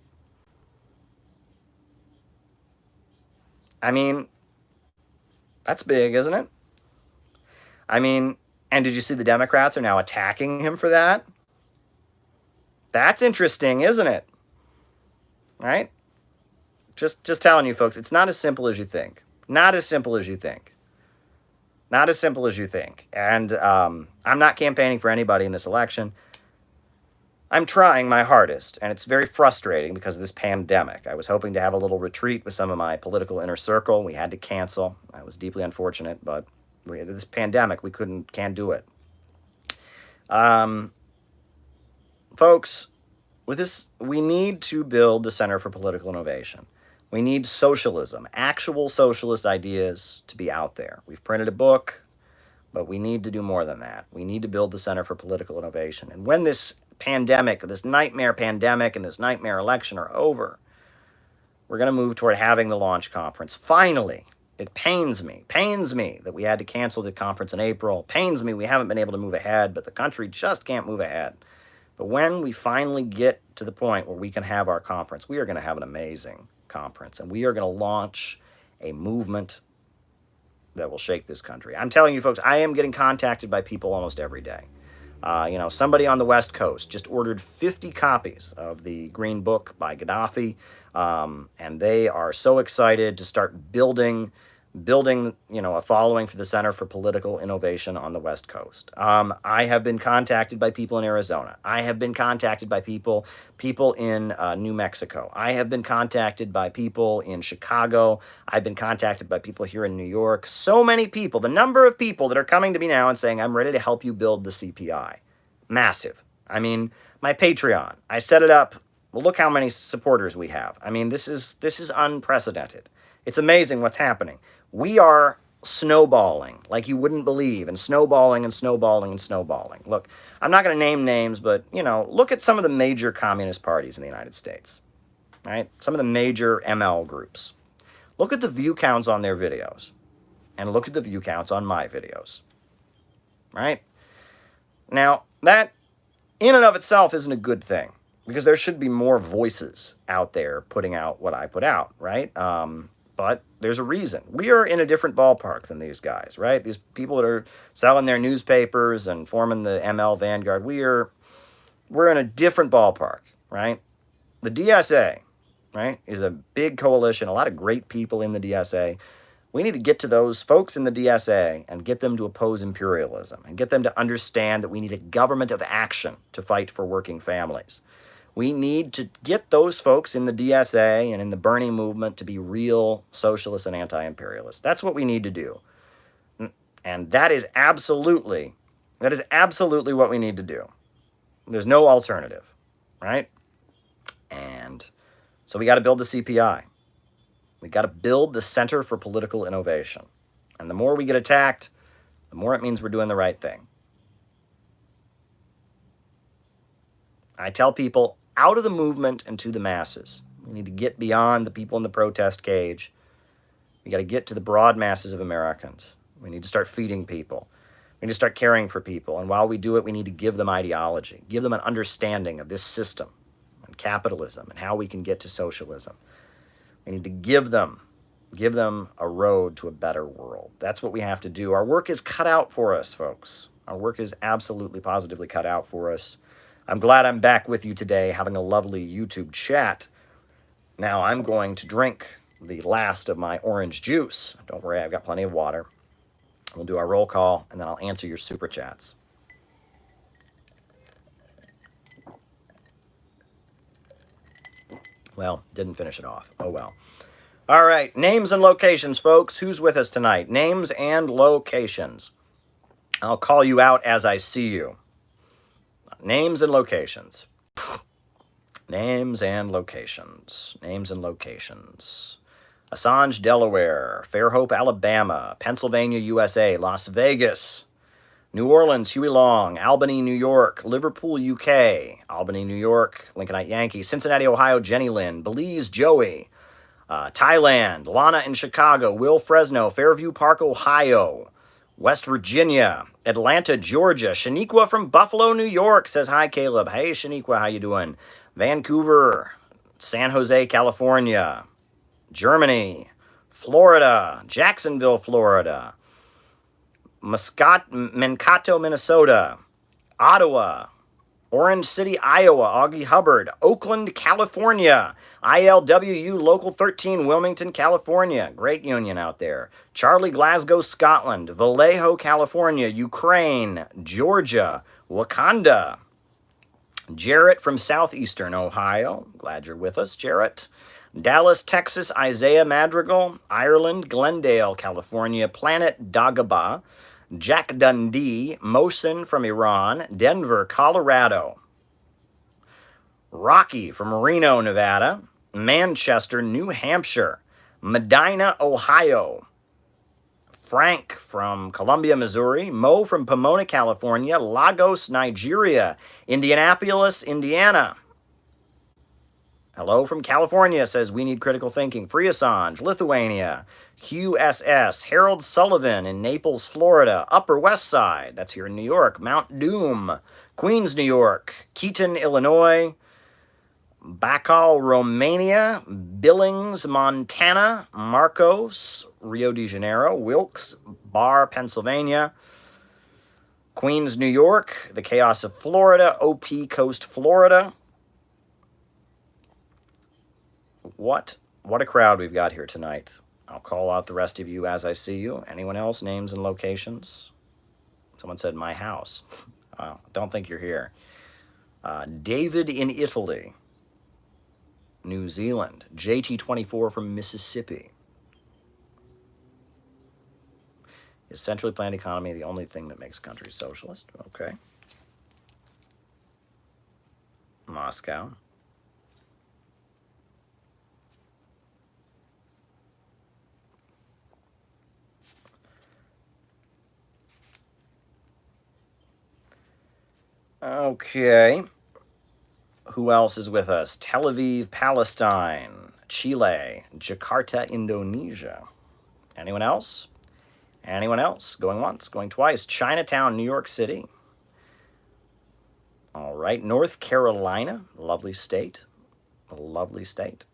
I mean, that's big, isn't it? I mean, and did you see the Democrats are now attacking him for that? That's interesting, isn't it? Right? Just telling you, folks, it's not as simple as you think. Not as simple as you think. Not as simple as you think. And I'm not campaigning for anybody in this election. I'm trying my hardest, and it's very frustrating because of this pandemic. I was hoping to have a little retreat with some of my political inner circle. We had to cancel. I was deeply unfortunate, but this pandemic, we can't do it. Folks, with this, we need to build the Center for Political Innovation. We need socialism, actual socialist ideas to be out there. We've printed a book, but we need to do more than that. We need to build the Center for Political Innovation. And when this pandemic, this nightmare pandemic and this nightmare election are over, we're going to move toward having the launch conference. Finally. It pains me that we had to cancel the conference in April. Pains me we haven't been able to move ahead, but the country just can't move ahead. But when we finally get to the point where we can have our conference, we are going to have an amazing conference, and we are going to launch a movement that will shake this country. I'm telling you, folks, I am getting contacted by people almost every day. Somebody on the West Coast just ordered 50 copies of the Green Book by Gaddafi, and they are so excited to start building building, a following for the Center for Political Innovation on the West Coast. I have been contacted by people in Arizona. I have been contacted by people in New Mexico. I have been contacted by people in Chicago. I've been contacted by people here in New York. So many people, the number of people that are coming to me now and saying, I'm ready to help you build the CPI. Massive. I mean, my Patreon, I set it up. Well, look how many supporters we have. I mean, this is unprecedented. It's amazing what's happening. We are snowballing like you wouldn't believe, and snowballing and snowballing and snowballing. Look, I'm not going to name names, but, look at some of the major communist parties in the United States, right? Some of the major ML groups. Look at the view counts on their videos, and look at the view counts on my videos, right? Now, that in and of itself isn't a good thing, because there should be more voices out there putting out what I put out, right? But there's a reason. We are in a different ballpark than these guys, right? These people that are selling their newspapers and forming the ML vanguard, we're in a different ballpark, right? The DSA, right, is a big coalition, a lot of great people in the DSA. We need to get to those folks in the DSA and get them to oppose imperialism and get them to understand that we need a government of action to fight for working families. We need to get those folks in the DSA and in the Bernie movement to be real socialists and anti-imperialists. That's what we need to do. And that is absolutely what we need to do. There's no alternative, right? And so we got to build the CPI. We got to build the Center for Political Innovation. And the more we get attacked, the more it means we're doing the right thing. I tell people, out of the movement and to the masses. We need to get beyond the people in the protest cage. We got to get to the broad masses of Americans. We need to start feeding people. We need to start caring for people. And while we do it, we need to give them ideology, give them an understanding of this system and capitalism and how we can get to socialism. We need to give them a road to a better world. That's what we have to do. Our work is cut out for us, folks. Our work is absolutely, positively cut out for us. I'm glad I'm back with you today, having a lovely YouTube chat. Now I'm going to drink the last of my orange juice. Don't worry, I've got plenty of water. We'll do our roll call, and then I'll answer your super chats. Well, didn't finish it off. Oh well. All right, names and locations, folks. Who's with us tonight? Names and locations. I'll call you out as I see you. Names and locations. Names and locations. Names and locations. Assange, Delaware. Fairhope, Alabama. Pennsylvania, USA. Las Vegas. New Orleans, Huey Long. Albany, New York. Liverpool, UK. Albany, New York. Lincolnite Yankee. Cincinnati, Ohio. Jenny Lynn. Belize, Joey. Thailand. Lana in Chicago. Will Fresno. Fairview Park, Ohio. West Virginia, Atlanta, Georgia. Shaniqua from Buffalo, New York says, hi, Caleb. Hey, Shaniqua, how you doing? Vancouver, San Jose, California. Germany, Florida, Jacksonville, Florida. Mankato, Minnesota. Ottawa, Orange City, Iowa. Augie Hubbard. Oakland, California. ILWU Local 13, Wilmington, California. Great union out there. Charlie, Glasgow, Scotland. Vallejo, California. Ukraine. Georgia. Wakanda. Jarrett from southeastern Ohio. Glad you're with us, Jarrett. Dallas, Texas. Isaiah Madrigal. Ireland. Glendale, California. Planet Dagobah. Jack Dundee. Mohsen from Iran. Denver, Colorado. Rocky from Reno, Nevada. Manchester, New Hampshire. Medina, Ohio. Frank from Columbia, Missouri. Mo from Pomona, California. Lagos, Nigeria. Indianapolis, Indiana. Hello from California says, we need critical thinking. Free Assange, Lithuania. QSS. Harold Sullivan in Naples, Florida. Upper West Side, that's here in New York. Mount Doom. Queens, New York. Keaton, Illinois. Bacau, Romania. Billings, Montana. Marcos, Rio de Janeiro. Wilkes Barre, Pennsylvania. Queens, New York. The Chaos of Florida. OP Coast, Florida. What a crowd we've got here tonight. I'll call out the rest of you as I see you. Anyone else? Names and locations? Someone said my house. Don't think you're here. David in Italy. New Zealand. JT24 from Mississippi. Is centrally planned economy the only thing that makes countries socialist? Okay. Moscow. Okay. Who else is with us? Tel Aviv, Palestine. Chile. Jakarta, Indonesia. Anyone else? Anyone else? Going once, going twice. Chinatown, New York City. All right. North Carolina. Lovely state. A lovely state.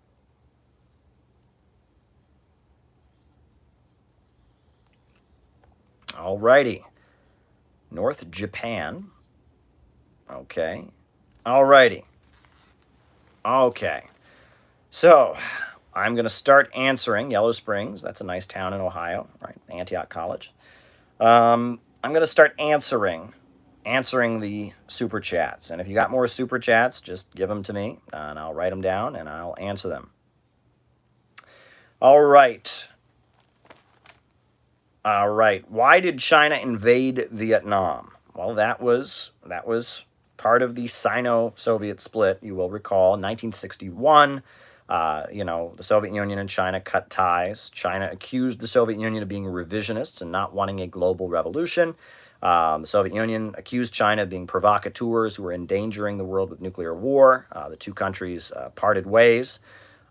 All righty. North Japan. Okay. All righty. Okay. So I'm going to start answering Yellow Springs. That's a nice town in Ohio, right? Antioch College. I'm going to start answering the super chats. And if you got more super chats, just give them to me, and I'll write them down, and I'll answer them. All right. All right. Why did China invade Vietnam? Well, that was part of the Sino-Soviet split, you will recall. 1961, the Soviet Union and China cut ties. China accused the Soviet Union of being revisionists and not wanting a global revolution. The Soviet Union accused China of being provocateurs who were endangering the world with nuclear war. The two countries parted ways.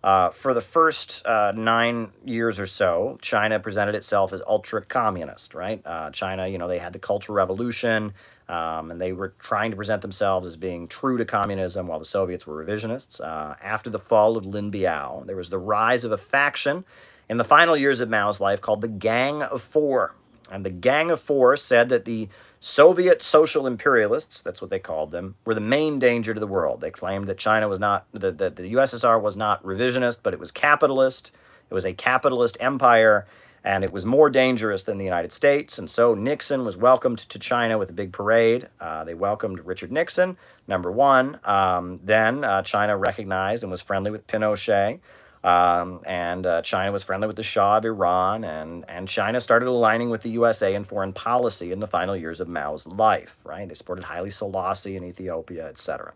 For the first 9 years or so, China presented itself as ultra-communist, right? China, they had the Cultural Revolution, and they were trying to present themselves as being true to communism while the Soviets were revisionists. After the fall of Lin Biao, there was the rise of a faction in the final years of Mao's life called the Gang of Four. And the Gang of Four said that the Soviet social imperialists, that's what they called them, were the main danger to the world. They claimed that China was not, that the USSR was not revisionist, but it was capitalist. It was a capitalist empire, and it was more dangerous than the United States. And so Nixon was welcomed to China with a big parade. They welcomed Richard Nixon, number one. Then China recognized and was friendly with Pinochet. And China was friendly with the Shah of Iran, and China started aligning with the USA in foreign policy in the final years of Mao's life, right? They supported Haile Selassie in Ethiopia, etc.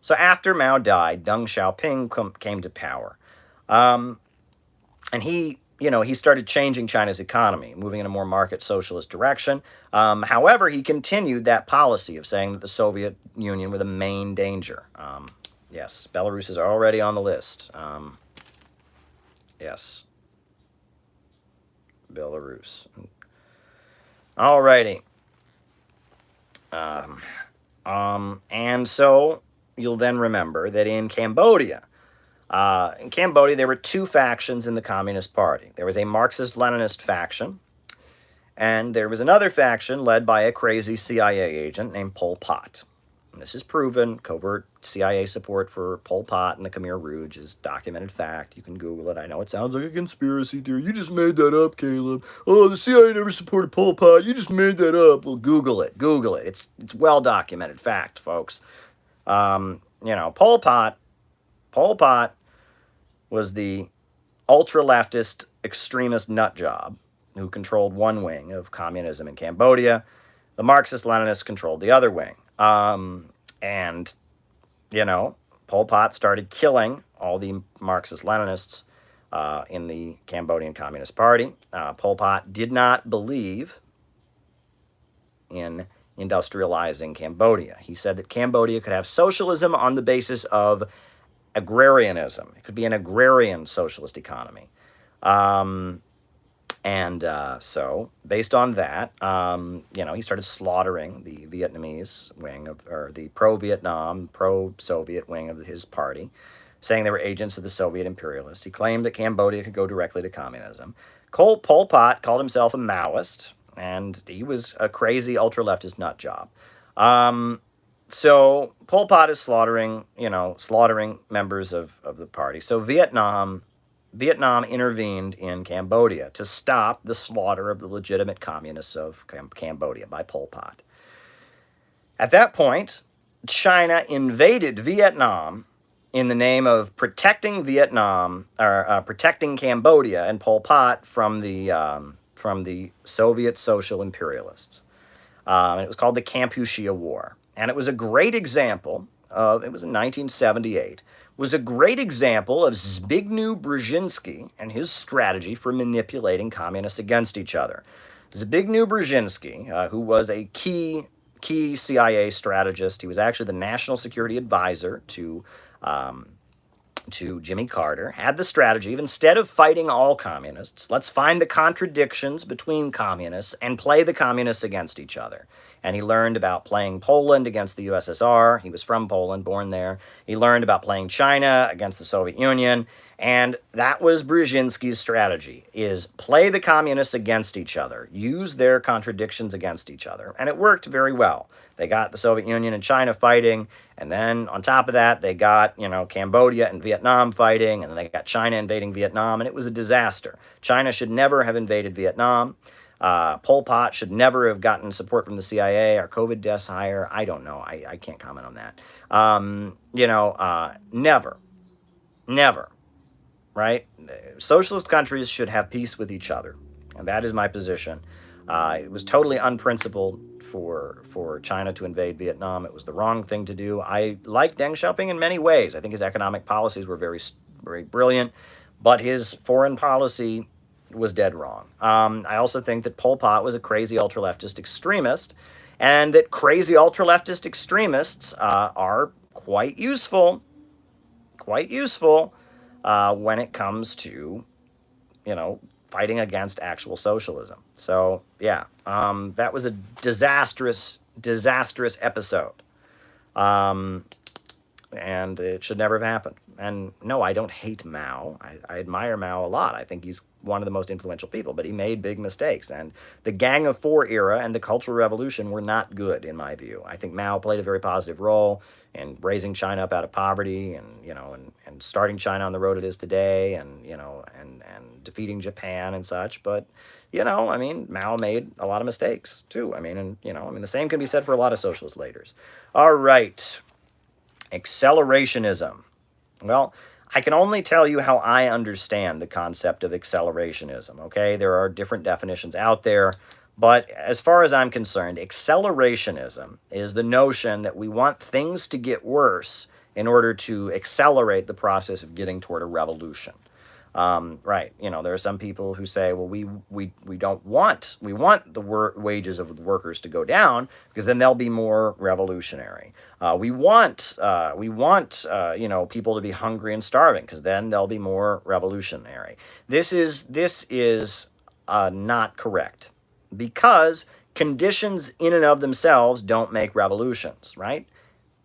So after Mao died, Deng Xiaoping came to power. And he started changing China's economy, moving in a more market socialist direction. However, he continued that policy of saying that the Soviet Union were the main danger. Yes, Belarus is already on the list. Yes. Belarus. Alrighty. And so you'll then remember that in Cambodia, there were two factions in the Communist Party. There was a Marxist-Leninist faction, and there was another faction led by a crazy CIA agent named Pol Pot. And this is proven. Covert CIA support for Pol Pot and the Khmer Rouge is documented fact. You can Google it. I know it sounds like a conspiracy theory. You just made that up, Caleb. Oh, the CIA never supported Pol Pot. You just made that up. Well, Google it. Google it. It's well documented fact, folks. Pol Pot was the ultra-leftist extremist nut job who controlled one wing of communism in Cambodia. The Marxist-Leninists controlled the other wing. Pol Pot started killing all the Marxist-Leninists in the Cambodian Communist Party. Pol Pot did not believe in industrializing Cambodia. He said that Cambodia could have socialism on the basis of agrarianism. It could be an agrarian socialist economy. So based on that, he started slaughtering the Vietnamese wing or the pro-Vietnam, pro-Soviet wing of his party, saying they were agents of the Soviet imperialists. He claimed that Cambodia could go directly to communism. Pol Pot called himself a Maoist, and he was a crazy ultra-leftist nut job. So Pol Pot is slaughtering members of the party. So Vietnam Vietnam intervened in Cambodia to stop the slaughter of the legitimate communists of Cambodia by Pol Pot. At that point, China invaded Vietnam in the name of protecting Vietnam, or protecting Cambodia and Pol Pot from the Soviet social imperialists. It was called the Kampuchea War. And it was a great example of, it was in 1978, was a great example of Zbigniew Brzezinski and his strategy for manipulating communists against each other. Zbigniew Brzezinski, who was a key CIA strategist, he was actually the national security advisor to Jimmy Carter, had the strategy of, instead of fighting all communists, let's find the contradictions between communists and play the communists against each other. And he learned about playing Poland against the USSR. He was from Poland, born there. He learned about playing China against the Soviet Union. And that was Brzezinski's strategy, is play the communists against each other, use their contradictions against each other. And it worked very well. They got the Soviet Union and China fighting, and then on top of that, they got, Cambodia and Vietnam fighting, and then they got China invading Vietnam, and it was a disaster. China should never have invaded Vietnam. Pol Pot should never have gotten support from the CIA. Are COVID deaths higher? I don't know. I can't comment on that. Never, right? Socialist countries should have peace with each other, and that is my position. It was totally unprincipled for China to invade Vietnam. It was the wrong thing to do. I like Deng Xiaoping in many ways. I think his economic policies were very, very brilliant, but his foreign policy was dead wrong. I also think that Pol Pot was a crazy ultra-leftist extremist, and that crazy ultra-leftist extremists are quite useful when it comes to, fighting against actual socialism. So, yeah, that was a disastrous episode. And it should never have happened. And no, I don't hate Mao. I admire Mao a lot. I think he's one of the most influential people, but he made big mistakes. And the Gang of Four era and the Cultural Revolution were not good, in my view. I think Mao played a very positive role in raising China up out of poverty and, and starting China on the road it is today and, and defeating Japan and such. But, Mao made a lot of mistakes too. The same can be said for a lot of socialist leaders. All right. Accelerationism. Well, I can only tell you how I understand the concept of accelerationism, okay? There are different definitions out there, but as far as I'm concerned, accelerationism is the notion that we want things to get worse in order to accelerate the process of getting toward a revolution. Right. There are some people who say, well, we want the wages of the workers to go down because then they'll be more revolutionary. We want people to be hungry and starving because then they'll be more revolutionary. This is not correct, because conditions in and of themselves don't make revolutions, right?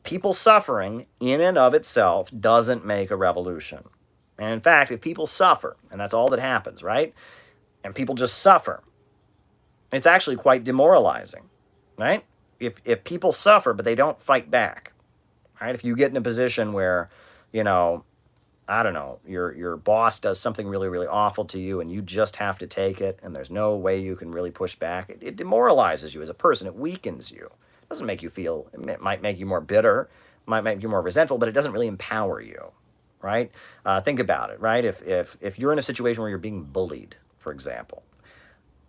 People suffering in and of itself doesn't make a revolution. And in fact, if people suffer, and that's all that happens, right? And people just suffer, it's actually quite demoralizing, right? If people suffer, but they don't fight back, right? If you get in a position where, I don't know, your boss does something really, really awful to you and you just have to take it and there's no way you can really push back, it demoralizes you as a person. It weakens you. It doesn't make you feel, it might make you more bitter, might make you more resentful, but it doesn't really empower you. Right? Think about it, right? If you're in a situation where you're being bullied, for example,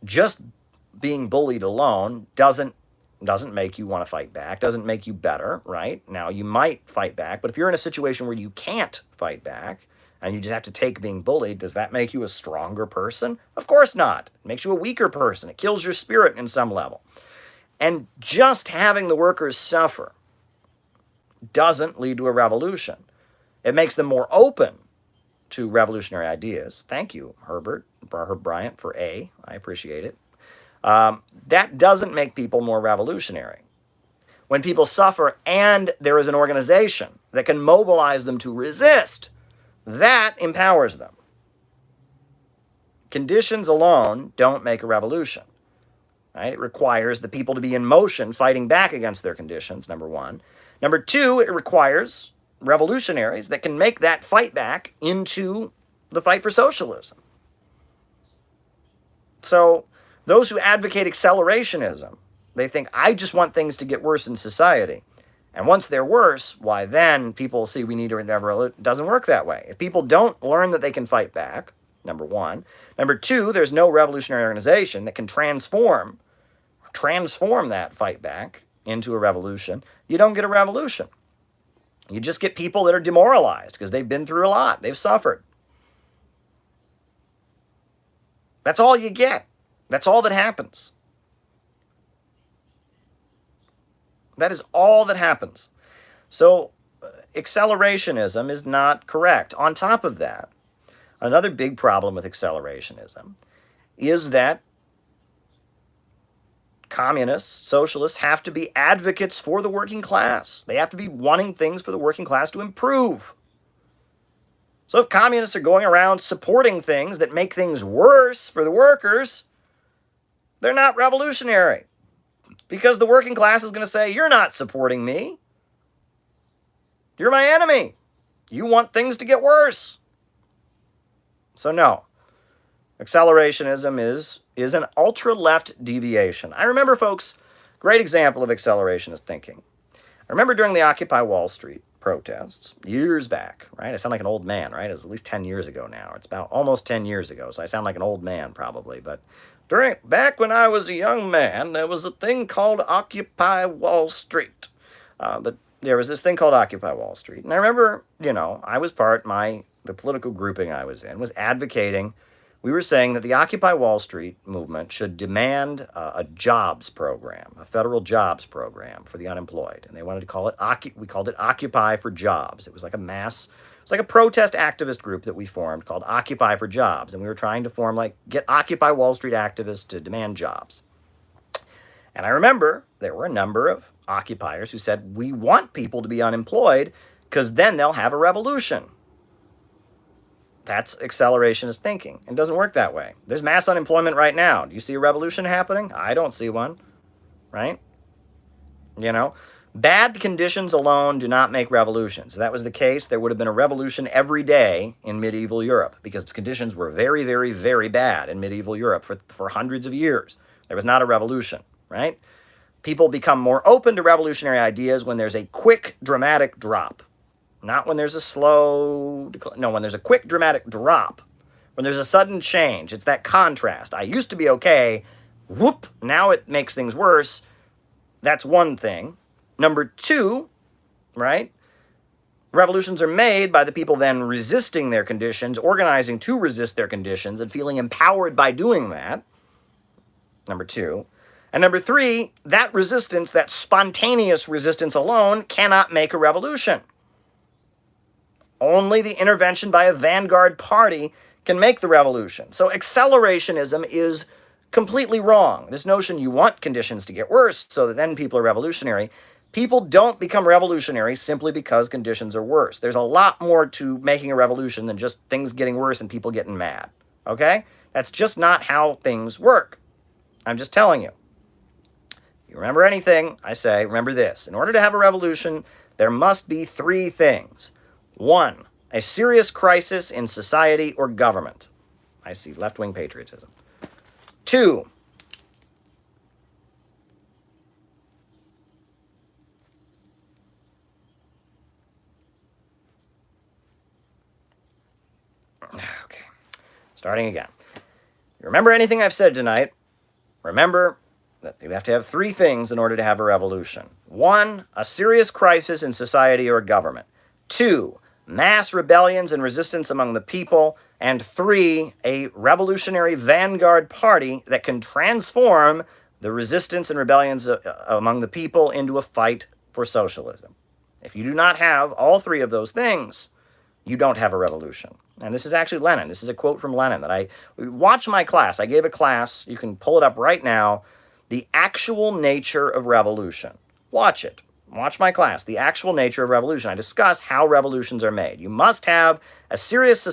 just being bullied alone doesn't make you want to fight back, doesn't make you better, right? Now, you might fight back, but if you're in a situation where you can't fight back and you just have to take being bullied, does that make you a stronger person? Of course not. It makes you a weaker person. It kills your spirit in some level. And just having the workers suffer doesn't lead to a revolution. It makes them more open to revolutionary ideas. Thank you, Herb Bryant, for A. I appreciate it. That doesn't make people more revolutionary. When people suffer and there is an organization that can mobilize them to resist, that empowers them. Conditions alone don't make a revolution. Right? It requires the people to be in motion fighting back against their conditions, number one. Number two, it requires revolutionaries that can make that fight back into the fight for socialism. So those who advocate accelerationism, they think, I just want things to get worse in society. And once they're worse, why then people see we need to never. It doesn't work that way. If people don't learn that they can fight back, number one. Number two, there's no revolutionary organization that can transform that fight back into a revolution. You don't get a revolution. You just get people that are demoralized because they've been through a lot. They've suffered. That's all you get. That's all that happens. That is all that happens. So accelerationism is not correct. On top of that, another big problem with accelerationism is that communists, socialists have to be advocates for the working class. They have to be wanting things for the working class to improve. So if communists are going around supporting things that make things worse for the workers, they're not revolutionary. Because the working class is going to say, you're not supporting me. You're my enemy. You want things to get worse. So no, accelerationism is an ultra-left deviation. I remember, folks, great example of accelerationist thinking. I remember during the Occupy Wall Street protests, years back, right? I sound like an old man, right? It was at least 10 years ago now. It's about almost 10 years ago, so I sound like an old man probably. But back when I was a young man, there was a thing called Occupy Wall Street. But there was this thing called Occupy Wall Street. And I remember, I was the political grouping I was in was advocating. We were saying that the Occupy Wall Street movement should demand a jobs program, a federal jobs program for the unemployed. And they wanted to call it, we called it Occupy for Jobs. It was like a protest activist group that we formed called Occupy for Jobs. And we were trying to get Occupy Wall Street activists to demand jobs. And I remember there were a number of occupiers who said, we want people to be unemployed because then they'll have a revolution. That's accelerationist thinking. It doesn't work that way. There's mass unemployment right now. Do you see a revolution happening? I don't see one, right? Bad conditions alone do not make revolutions. If that was the case, there would have been a revolution every day in medieval Europe because the conditions were very, very, very bad in medieval Europe for hundreds of years. There was not a revolution, right? People become more open to revolutionary ideas when there's a quick, dramatic drop. Not when there's a slow decline. No, when there's a quick, dramatic drop. When there's a sudden change. It's that contrast. I used to be okay. Whoop. Now it makes things worse. That's one thing. Number two, right? Revolutions are made by the people then resisting their conditions, organizing to resist their conditions, and feeling empowered by doing that. Number two. And number three, that resistance, that spontaneous resistance alone, cannot make a revolution. Only the intervention by a vanguard party can make the revolution. So accelerationism is completely wrong. This notion you want conditions to get worse so that then people are revolutionary. People don't become revolutionary simply because conditions are worse. There's a lot more to making a revolution than just things getting worse and people getting mad. Okay? That's just not how things work. I'm just telling you. You remember anything, I say, remember this. In order to have a revolution, there must be three things. One, a serious crisis in society or government. I see left-wing patriotism. Two, okay, starting again. You remember anything I've said tonight? Remember that you have to have three things in order to have a revolution. One, a serious crisis in society or government. Two, mass rebellions and resistance among the people. And three, a revolutionary vanguard party that can transform the resistance and rebellions among the people into a fight for socialism. If you do not have all three of those things, you don't have a revolution. And this is actually Lenin. This is a quote from Lenin that watch my class. I gave a class. You can pull it up right now. The Actual Nature of Revolution. Watch it. Watch my class, The Actual Nature of Revolution. I discuss how revolutions are made. You must have a serious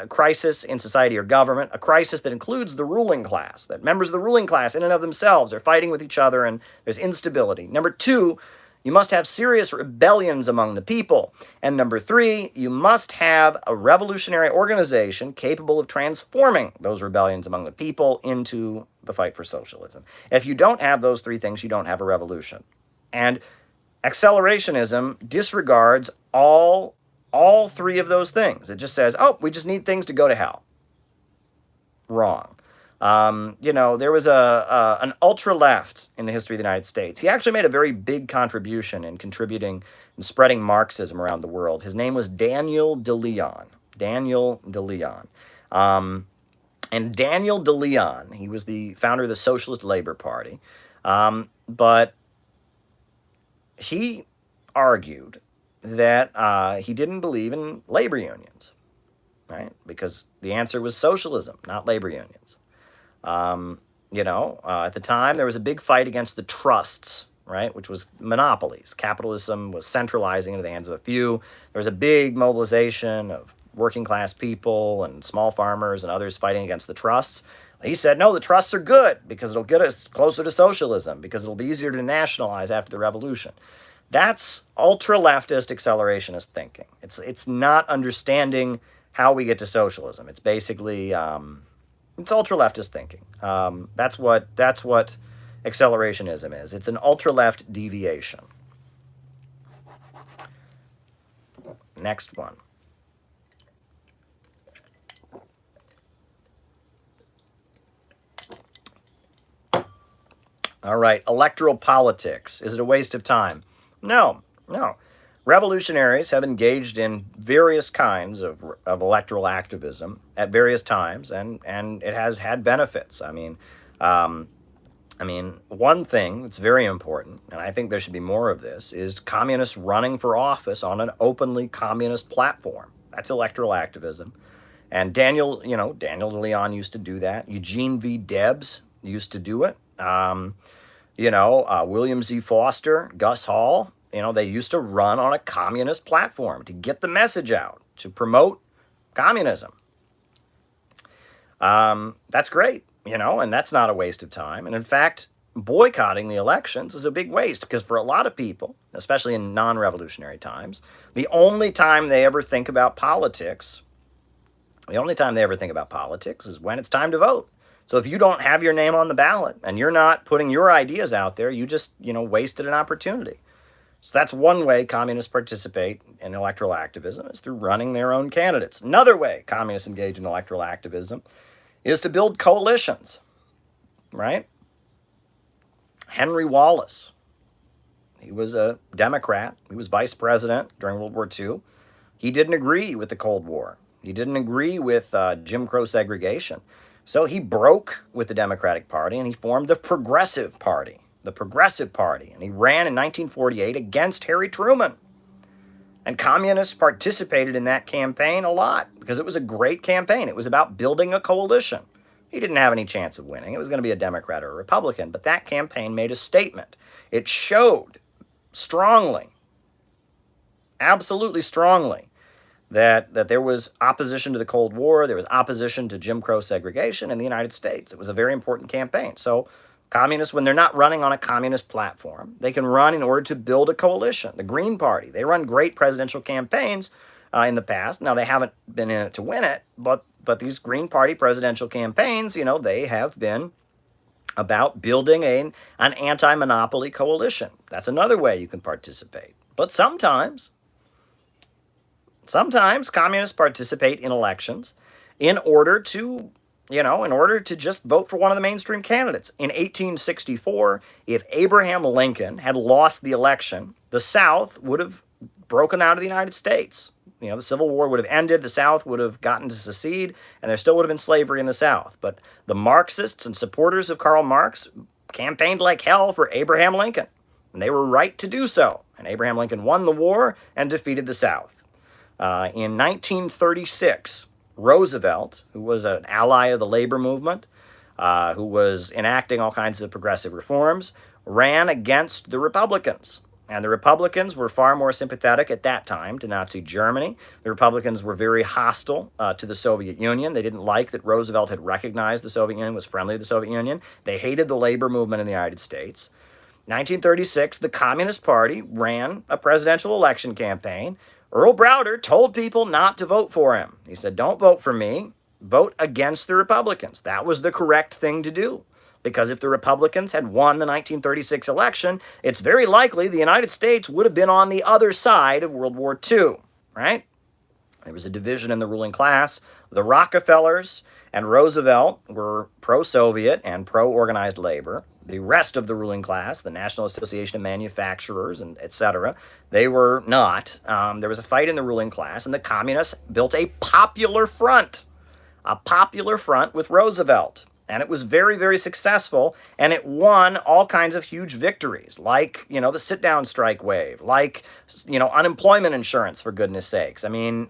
crisis in society or government, a crisis that includes the ruling class, that members of the ruling class in and of themselves are fighting with each other and there's instability. Number two, you must have serious rebellions among the people. And number 3, you must have a revolutionary organization capable of transforming those rebellions among the people into the fight for socialism. If you don't have those 3 things, you don't have a revolution. And accelerationism disregards all 3 of those things. It just says, oh, we just need things to go to hell. Wrong. There was an ultra-left in the history of the United States. He actually made a very big contribution in contributing and spreading Marxism around the world. His name was Daniel De Leon. Daniel De Leon. And Daniel De Leon, he was the founder of the Socialist Labor Party. But he argued that he didn't believe in labor unions, right? Because the answer was socialism, not labor unions. At the time, there was a big fight against the trusts, right, which was monopolies. Capitalism was centralizing into the hands of a few. There was a big mobilization of working class people and small farmers and others fighting against the trusts. He said, no, the trusts are good because it'll get us closer to socialism, because it'll be easier to nationalize after the revolution. That's ultra-leftist accelerationist thinking. It's not understanding how we get to socialism. It's basically it's ultra-leftist thinking. That's what accelerationism is. It's an ultra-left deviation. Next one. All right, electoral politics. Is it a waste of time? No. Revolutionaries have engaged in various kinds of electoral activism at various times, and it has had benefits. I mean, one thing that's very important, and I think there should be more of this, is communists running for office on an openly communist platform. That's electoral activism. And Daniel De Leon used to do that. Eugene V. Debs used to do it. William Z. Foster, Gus Hall, they used to run on a communist platform to get the message out, to promote communism. That's great, and that's not a waste of time. And in fact, boycotting the elections is a big waste, because for a lot of people, especially in non-revolutionary times, the only time they ever think about politics is when it's time to vote. So if you don't have your name on the ballot and you're not putting your ideas out there, you just, wasted an opportunity. So that's one way communists participate in electoral activism, is through running their own candidates. Another way communists engage in electoral activism is to build coalitions, right? Henry Wallace, he was a Democrat. He was vice president during World War II. He didn't agree with the Cold War. He didn't agree with Jim Crow segregation. So he broke with the Democratic Party and he formed the Progressive Party. And he ran in 1948 against Harry Truman. And communists participated in that campaign a lot because it was a great campaign. It was about building a coalition. He didn't have any chance of winning. It was going to be a Democrat or a Republican, but that campaign made a statement. It showed strongly, absolutely strongly, that there was opposition to the Cold War, there was opposition to Jim Crow segregation in the United States. It was a very important campaign. So communists, when they're not running on a communist platform, they can run in order to build a coalition. The Green Party, they run great presidential campaigns in the past. Now, they haven't been in it to win it, but these Green Party presidential campaigns, they have been about building an anti-monopoly coalition. That's another way you can participate. But sometimes communists participate in elections in order to just vote for one of the mainstream candidates. In 1864, if Abraham Lincoln had lost the election, the South would have broken out of the United States. The Civil War would have ended, the South would have gotten to secede, and there still would have been slavery in the South. But the Marxists and supporters of Karl Marx campaigned like hell for Abraham Lincoln, and they were right to do so. And Abraham Lincoln won the war and defeated the South. In 1936, Roosevelt, who was an ally of the labor movement, who was enacting all kinds of progressive reforms, ran against the Republicans. And the Republicans were far more sympathetic at that time to Nazi Germany. The Republicans were very hostile to the Soviet Union. They didn't like that Roosevelt had recognized the Soviet Union, was friendly to the Soviet Union. They hated the labor movement in the United States. 1936, the Communist Party ran a presidential election campaign. Earl Browder told people not to vote for him. He said, don't vote for me, vote against the Republicans. That was the correct thing to do. Because if the Republicans had won the 1936 election, it's very likely the United States would have been on the other side of World War II, right? There was a division in the ruling class. The Rockefellers and Roosevelt were pro-Soviet and pro-organized labor. The rest of the ruling class, the National Association of Manufacturers, and etc., they were not. There was a fight in the ruling class, and the communists built a popular front with Roosevelt. And it was very, very successful, and it won all kinds of huge victories, like, the sit-down strike wave, like, unemployment insurance, for goodness sakes. I mean,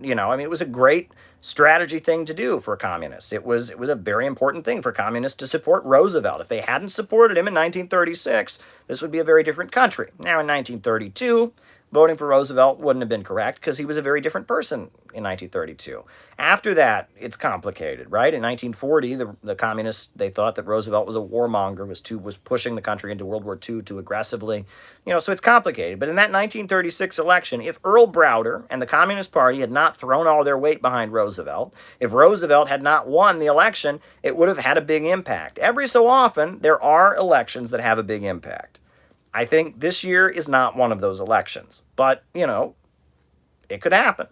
it was a great strategy thing to do for communists. It was a very important thing for communists to support Roosevelt. If they hadn't supported him in 1936, this would be a very different country. Now, in 1932, voting for Roosevelt wouldn't have been correct because he was a very different person in 1932. After that, it's complicated, right? In 1940, the communists, they thought that Roosevelt was a warmonger, was pushing the country into World War II too aggressively. So it's complicated. But in that 1936 election, if Earl Browder and the Communist Party had not thrown all their weight behind Roosevelt, if Roosevelt had not won the election, it would have had a big impact. Every so often, there are elections that have a big impact. I think this year is not one of those elections, but, it could happen,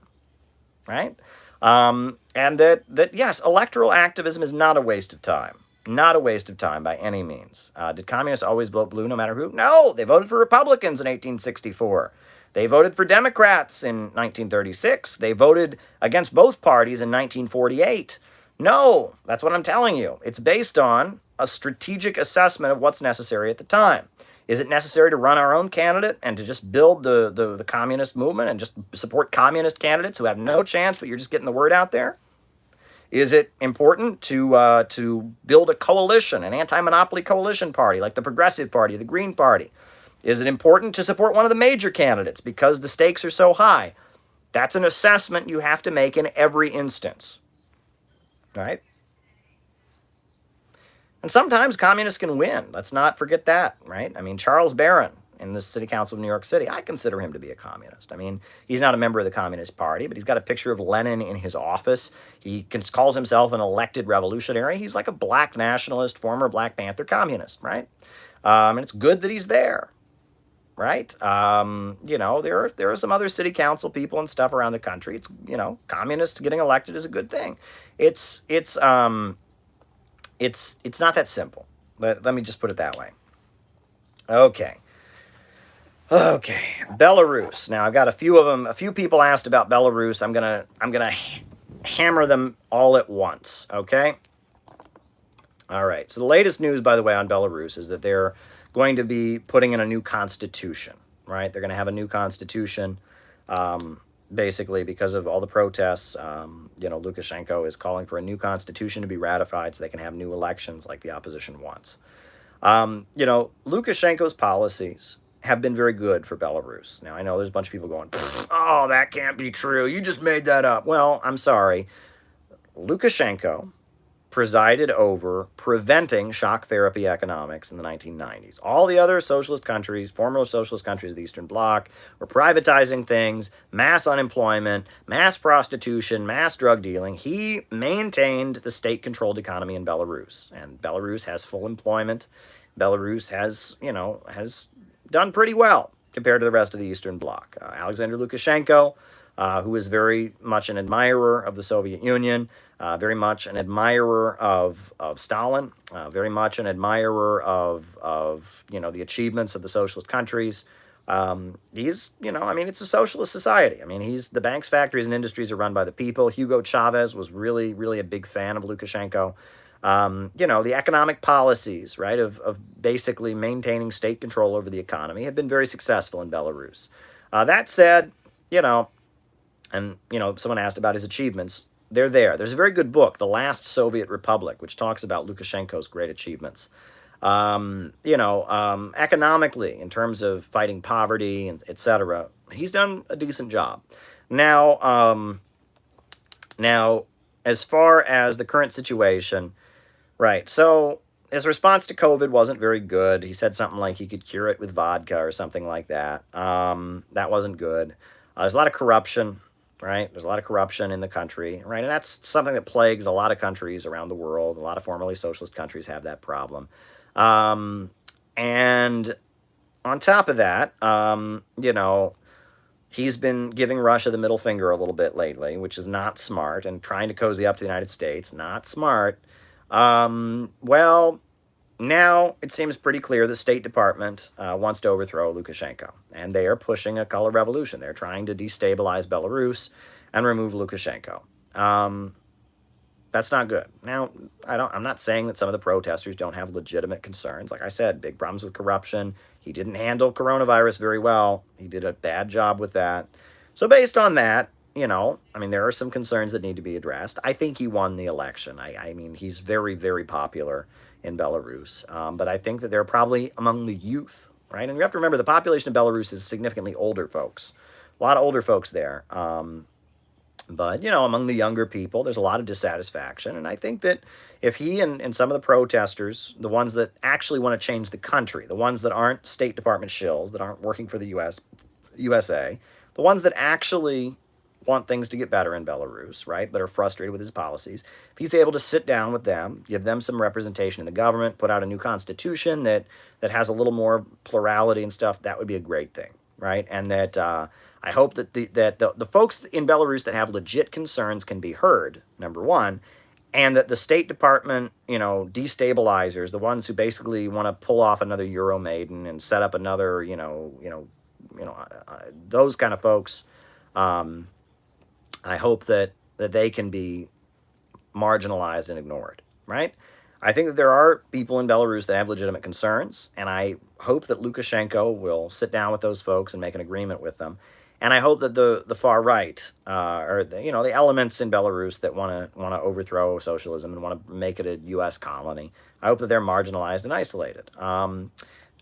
right? And that yes, electoral activism is not a waste of time. Not a waste of time by any means. Did communists always vote blue no matter who? No, they voted for Republicans in 1864. They voted for Democrats in 1936. They voted against both parties in 1948. No, that's what I'm telling you. It's based on a strategic assessment of what's necessary at the time. Is it necessary to run our own candidate and to just build the communist movement and just support communist candidates who have no chance, but you're just getting the word out there? Is it important to build a coalition, an anti-monopoly coalition party like the Progressive Party, the Green Party? Is it important to support one of the major candidates because the stakes are so high? That's an assessment you have to make in every instance, right? And sometimes communists can win. Let's not forget that, right? I mean, Charles Barron in the City Council of New York City, I consider him to be a communist. I mean, he's not a member of the Communist Party, but he's got a picture of Lenin in his office. He calls himself an elected revolutionary. He's like a black nationalist, former Black Panther communist, right? And it's good that he's there, right? There are some other city council people and stuff around the country. It's, communists getting elected is a good thing. It's not that simple. Let me just put it that way. Okay. Belarus. Now I've got a few of them. A few people asked about Belarus. I'm gonna hammer them all at once. Okay. All right. So the latest news, by the way, on Belarus is that they're going to be putting in a new constitution. Right. They're going to have a new constitution. Basically, because of all the protests, Lukashenko is calling for a new constitution to be ratified so they can have new elections like the opposition wants. Lukashenko's policies have been very good for Belarus. Now, I know there's a bunch of people going, oh, that can't be true. You just made that up. Well, I'm sorry. Lukashenko presided over preventing shock therapy economics in the 1990s. All the other socialist countries, former socialist countries of the Eastern Bloc, were privatizing things, mass unemployment, mass prostitution, mass drug dealing. He maintained the state-controlled economy in Belarus, and Belarus has full employment. Belarus has done pretty well compared to the rest of the Eastern Bloc. Alexander Lukashenko, who is very much an admirer of the Soviet Union, very much an admirer of Stalin, very much an admirer of the achievements of the socialist countries. He's, it's a socialist society. I mean, the banks, factories, and industries are run by the people. Hugo Chavez was really, really a big fan of Lukashenko. The economic policies, right, of basically maintaining state control over the economy have been very successful in Belarus. That said, someone asked about his achievements. They're there. There's a very good book, The Last Soviet Republic, which talks about Lukashenko's great achievements. Economically, in terms of fighting poverty, and etc., he's done a decent job. Now, as far as the current situation, right, so his response to COVID wasn't very good. He said something like he could cure it with vodka or something like that. That wasn't good. There's a lot of corruption, right? There's a lot of corruption in the country, right? And that's something that plagues a lot of countries around the world. A lot of formerly socialist countries have that problem. And on top of that, he's been giving Russia the middle finger a little bit lately, which is not smart, and trying to cozy up to the United States, not smart. Well, now it seems pretty clear the State Department wants to overthrow Lukashenko, and they are pushing a color revolution. They're trying to destabilize Belarus and remove Lukashenko. That's not good. Now, I'm not saying that some of the protesters don't have legitimate concerns. Like I said, big problems with corruption. He didn't handle coronavirus very well. He did a bad job with that. So based on that, there are some concerns that need to be addressed. I think he won the election. I mean, he's very, very popular in Belarus. But I think that they're probably among the youth, right? And you have to remember the population of Belarus is significantly older folks. A lot of older folks there. But, among the younger people, there's a lot of dissatisfaction. And I think that if he and some of the protesters, the ones that actually want to change the country, the ones that aren't State Department shills, that aren't working for the USA, the ones that actually want things to get better in Belarus, right, but are frustrated with his policies, if he's able to sit down with them, give them some representation in the government, put out a new constitution that has a little more plurality and stuff, that would be a great thing, right? And that I hope that the folks in Belarus that have legit concerns can be heard, number one, and that the State Department, destabilizers, the ones who basically want to pull off another Euromaidan and set up another, those kind of folks, I hope that they can be marginalized and ignored, right? I think that there are people in Belarus that have legitimate concerns, and I hope that Lukashenko will sit down with those folks and make an agreement with them. And I hope that the far right, or the elements in Belarus that want to overthrow socialism and want to make it a U.S. colony, I hope that they're marginalized and isolated.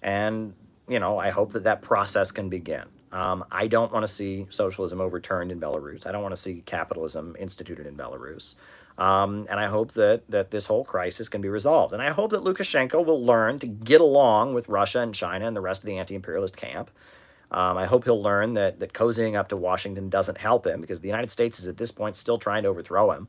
And I hope that process can begin. I don't want to see socialism overturned in Belarus. I don't want to see capitalism instituted in Belarus. And I hope that this whole crisis can be resolved. And I hope that Lukashenko will learn to get along with Russia and China and the rest of the anti-imperialist camp. I hope he'll learn that cozying up to Washington doesn't help him, because the United States is at this point still trying to overthrow him.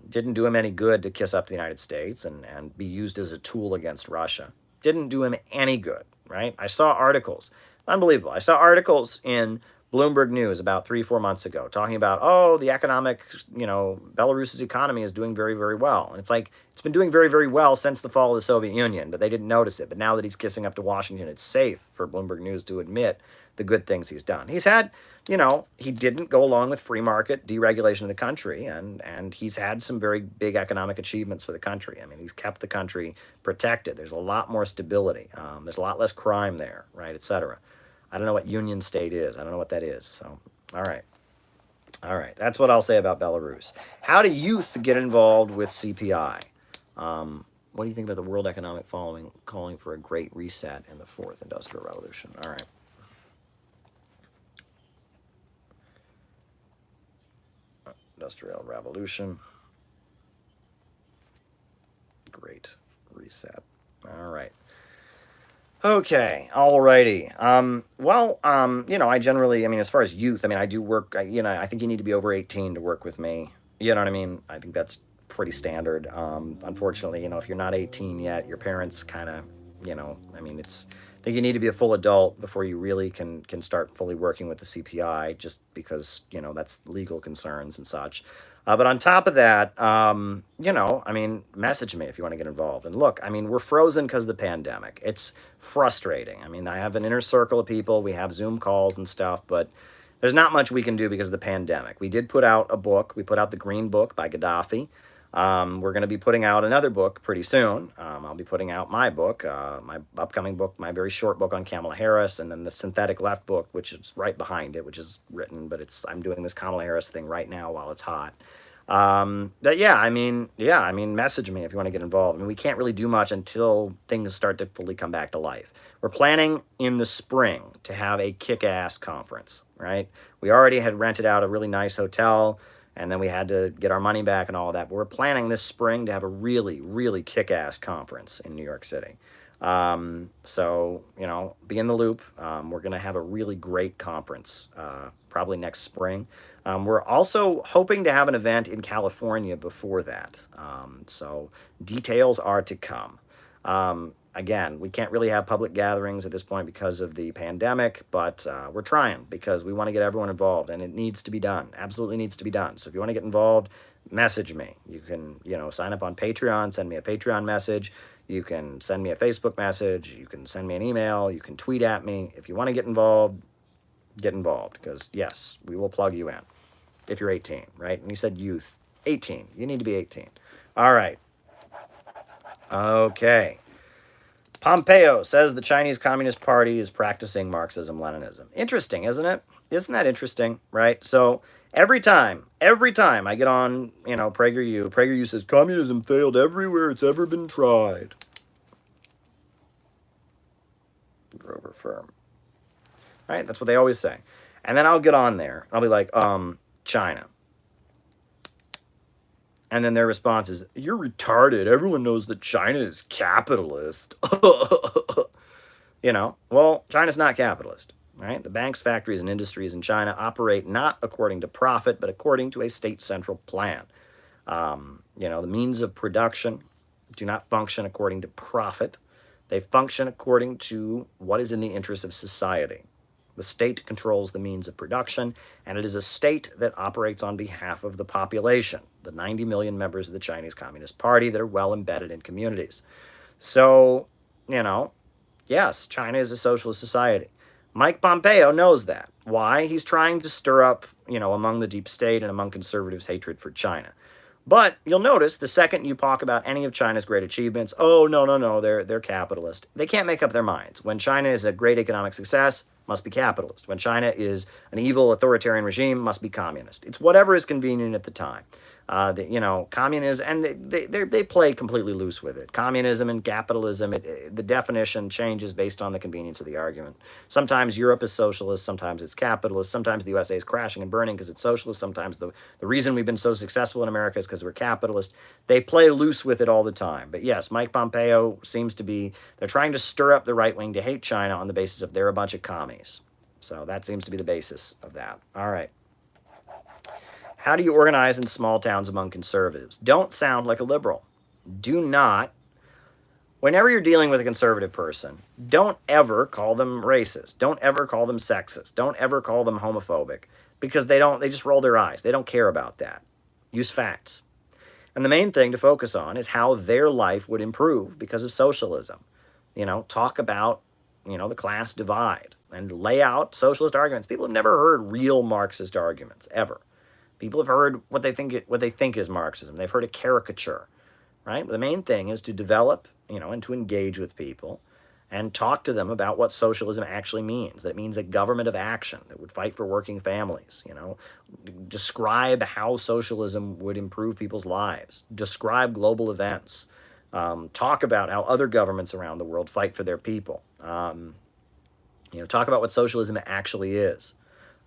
Didn't do him any good to kiss up to the United States and be used as a tool against Russia. Didn't do him any good, right? I saw articles. Unbelievable. I saw articles in Bloomberg News about 3-4 months ago talking about, the economic, Belarus's economy is doing very, very well. And it's like, it's been doing very, very well since the fall of the Soviet Union, but they didn't notice it. But now that he's kissing up to Washington, it's safe for Bloomberg News to admit the good things he's done. He's had, he didn't go along with free market deregulation of the country, and he's had some very big economic achievements for the country. I mean, he's kept the country protected. There's a lot more stability. There's a lot less crime there, right, et cetera. I don't know what Union State is. I don't know what that is. So, all right. That's what I'll say about Belarus. How do youth get involved with CPI? What do you think about the World Economic Forum calling for a great reset in the fourth industrial revolution? All right. Industrial revolution. Great reset. All right. Okay, alrighty. I generally, as far as youth, I do work, I think you need to be over 18 to work with me. You know what I mean? I think that's pretty standard. Unfortunately, if you're not 18 yet, your parents kind of, I think you need to be a full adult before you really can start fully working with the CPI, just because, that's legal concerns and such. But on top of that, message me if you want to get involved. And look, we're frozen because of the pandemic. It's frustrating. I have an inner circle of people. We have Zoom calls and stuff, but there's not much we can do because of the pandemic. We did put out a book. We put out The Green Book by Gaddafi. We're going to be putting out another book pretty soon. I'll be putting out my book, my upcoming book, my very short book on Kamala Harris, and then the Synthetic Left book, which is right behind it, which is written, but I'm doing this Kamala Harris thing right now while it's hot. Message me if you want to get involved. We can't really do much until things start to fully come back to life. We're planning in the spring to have a kick-ass conference, right? We already had rented out a really nice hotel. and then we had to get our money back and all of that. But we're planning this spring to have a really, really kick-ass conference in New York City. So, be in the loop. We're going to have a really great conference, probably next spring. We're also hoping to have an event in California before that. So details are to come. Again, we can't really have public gatherings at this point because of the pandemic, but we're trying because we want to get everyone involved, and it needs to be done. Absolutely needs to be done. So if you want to get involved, message me. You can, sign up on Patreon, send me a Patreon message. You can send me a Facebook message. You can send me an email. You can tweet at me. If you want to get involved because, yes, we will plug you in if you're 18, right? And you said youth. 18. You need to be 18. All right. Okay. Pompeo says the Chinese Communist Party is practicing Marxism-Leninism. Interesting, isn't it? Isn't that interesting, right? So every time I get on, PragerU says communism failed everywhere it's ever been tried. Grover Furr. Right? That's what they always say. And then I'll get on there. I'll be like, China. And then their response is, you're retarded. Everyone knows that China is capitalist. Well, China's not capitalist, right? The banks, factories, and industries in China operate not according to profit, but according to a state central plan. The means of production do not function according to profit. They function according to what is in the interest of society. The state controls the means of production, and it is a state that operates on behalf of the population, the 90 million members of the Chinese Communist Party that are well embedded in communities. So, yes, China is a socialist society. Mike Pompeo knows that. Why? He's trying to stir up, among the deep state and among conservatives, hatred for China. But you'll notice the second you talk about any of China's great achievements, oh, no, they're capitalist. They can't make up their minds. When China is a great economic success, must be capitalist. When China is an evil authoritarian regime, must be communist. It's whatever is convenient at the time. Communism, and they play completely loose with it. Communism and capitalism, the definition changes based on the convenience of the argument. Sometimes Europe is socialist, sometimes it's capitalist, sometimes the USA is crashing and burning because it's socialist, sometimes the reason we've been so successful in America is because we're capitalist. They play loose with it all the time. But yes, Mike Pompeo seems to be, they're trying to stir up the right wing to hate China on the basis of they're a bunch of commies. So that seems to be the basis of that. All right. How do you organize in small towns among conservatives? Don't sound like a liberal. Do not, whenever you're dealing with a conservative person, don't ever call them racist. Don't ever call them sexist. Don't ever call them homophobic because they just roll their eyes. They don't care about that. Use facts. And the main thing to focus on is how their life would improve because of socialism. Talk about, the class divide and lay out socialist arguments. People have never heard real Marxist arguments, ever. People have heard what they think is Marxism. They've heard a caricature, right? The main thing is to develop, and to engage with people and talk to them about what socialism actually means. That it means a government of action that would fight for working families, describe how socialism would improve people's lives, describe global events, talk about how other governments around the world fight for their people, talk about what socialism actually is.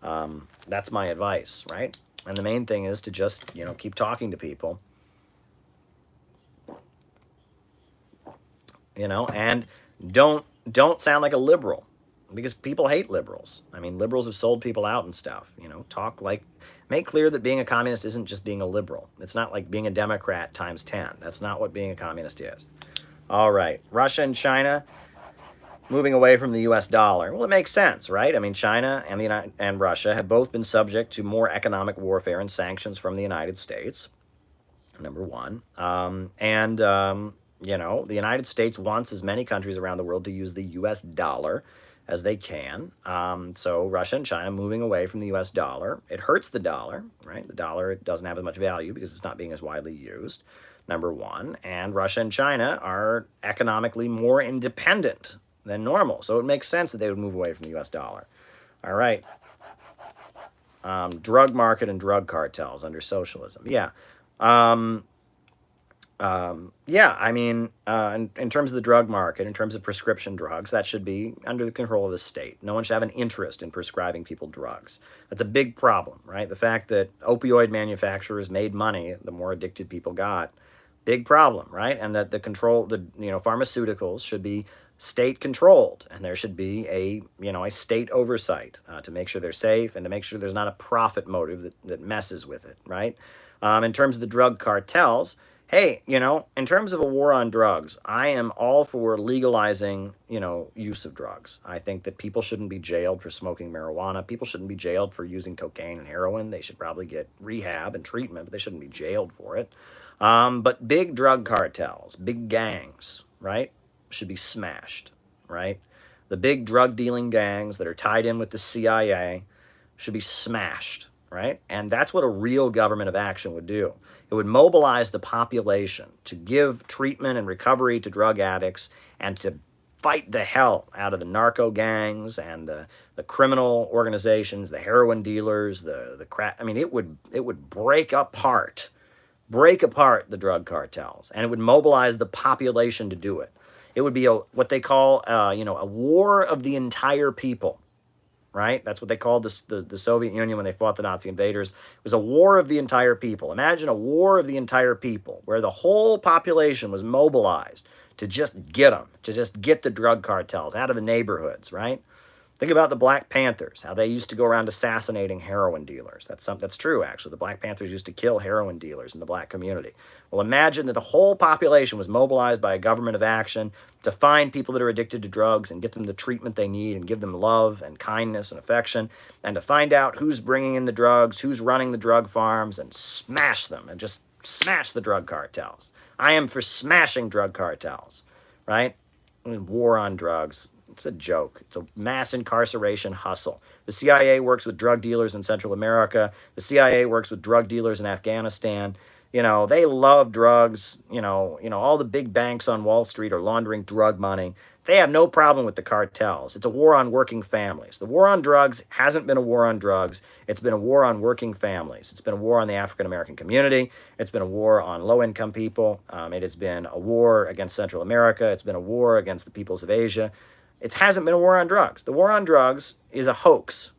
That's my advice, right? And the main thing is to just, keep talking to people, and don't sound like a liberal because people hate liberals. I mean, liberals have sold people out and stuff, make clear that being a communist isn't just being a liberal. It's not like being a Democrat times 10. That's not what being a communist is. All right. Russia and China moving away from the U.S. dollar. Well, it makes sense, right? I mean, China and Russia have both been subject to more economic warfare and sanctions from the United States, number one. The United States wants as many countries around the world to use the U.S. dollar as they can. So Russia and China moving away from the U.S. dollar. It hurts the dollar, right? The dollar doesn't have as much value because it's not being as widely used, number one. And Russia and China are economically more independent than normal. So it makes sense that they would move away from the U.S. dollar. All right. Drug market and drug cartels under socialism. Yeah. Yeah, I mean, in terms of the drug market, in terms of prescription drugs, that should be under the control of the state. No one should have an interest in prescribing people drugs. That's a big problem, right? The fact that opioid manufacturers made money, the more addicted people got, big problem, right? And that pharmaceuticals should be state controlled, and there should be a state oversight to make sure they're safe and to make sure there's not a profit motive that messes with it, right? In terms of the drug cartels, hey, in terms of a war on drugs, I am all for legalizing, use of drugs. I think that people shouldn't be jailed for smoking marijuana. People shouldn't be jailed for using cocaine and heroin. They should probably get rehab and treatment, but they shouldn't be jailed for it. But big drug cartels, big gangs, right, should be smashed, right? The big drug dealing gangs that are tied in with the CIA should be smashed, right? And that's what a real government of action would do. It would mobilize the population to give treatment and recovery to drug addicts and to fight the hell out of the narco gangs and the criminal organizations, the heroin dealers, the crack. I mean, it would break apart the drug cartels, and it would mobilize the population to do it. It would be what they call, a war of the entire people, right? That's what they called the Soviet Union when they fought the Nazi invaders. It was a war of the entire people. Imagine a war of the entire people where the whole population was mobilized to just get them, to just get the drug cartels out of the neighborhoods, right? Think about the Black Panthers, how they used to go around assassinating heroin dealers. That's true, actually. The Black Panthers used to kill heroin dealers in the black community. Well, imagine that the whole population was mobilized by a government of action to find people that are addicted to drugs and get them the treatment they need and give them love and kindness and affection, and to find out who's bringing in the drugs, who's running the drug farms, and smash them and just smash the drug cartels. I am for smashing drug cartels, right? I mean, war on drugs. It's a joke. It's a mass incarceration hustle. The CIA works with drug dealers in Central America. The CIA works with drug dealers in Afghanistan. They love drugs. All the big banks on Wall Street are laundering drug money. They have no problem with the cartels. It's a war on working families. The war on drugs hasn't been a war on drugs. It's been a war on working families. It's been a war on the African American community. It's been a war on low-income people. It has been a war against Central America. It's been a war against the peoples of Asia. It hasn't been a war on drugs. The war on drugs is a hoax.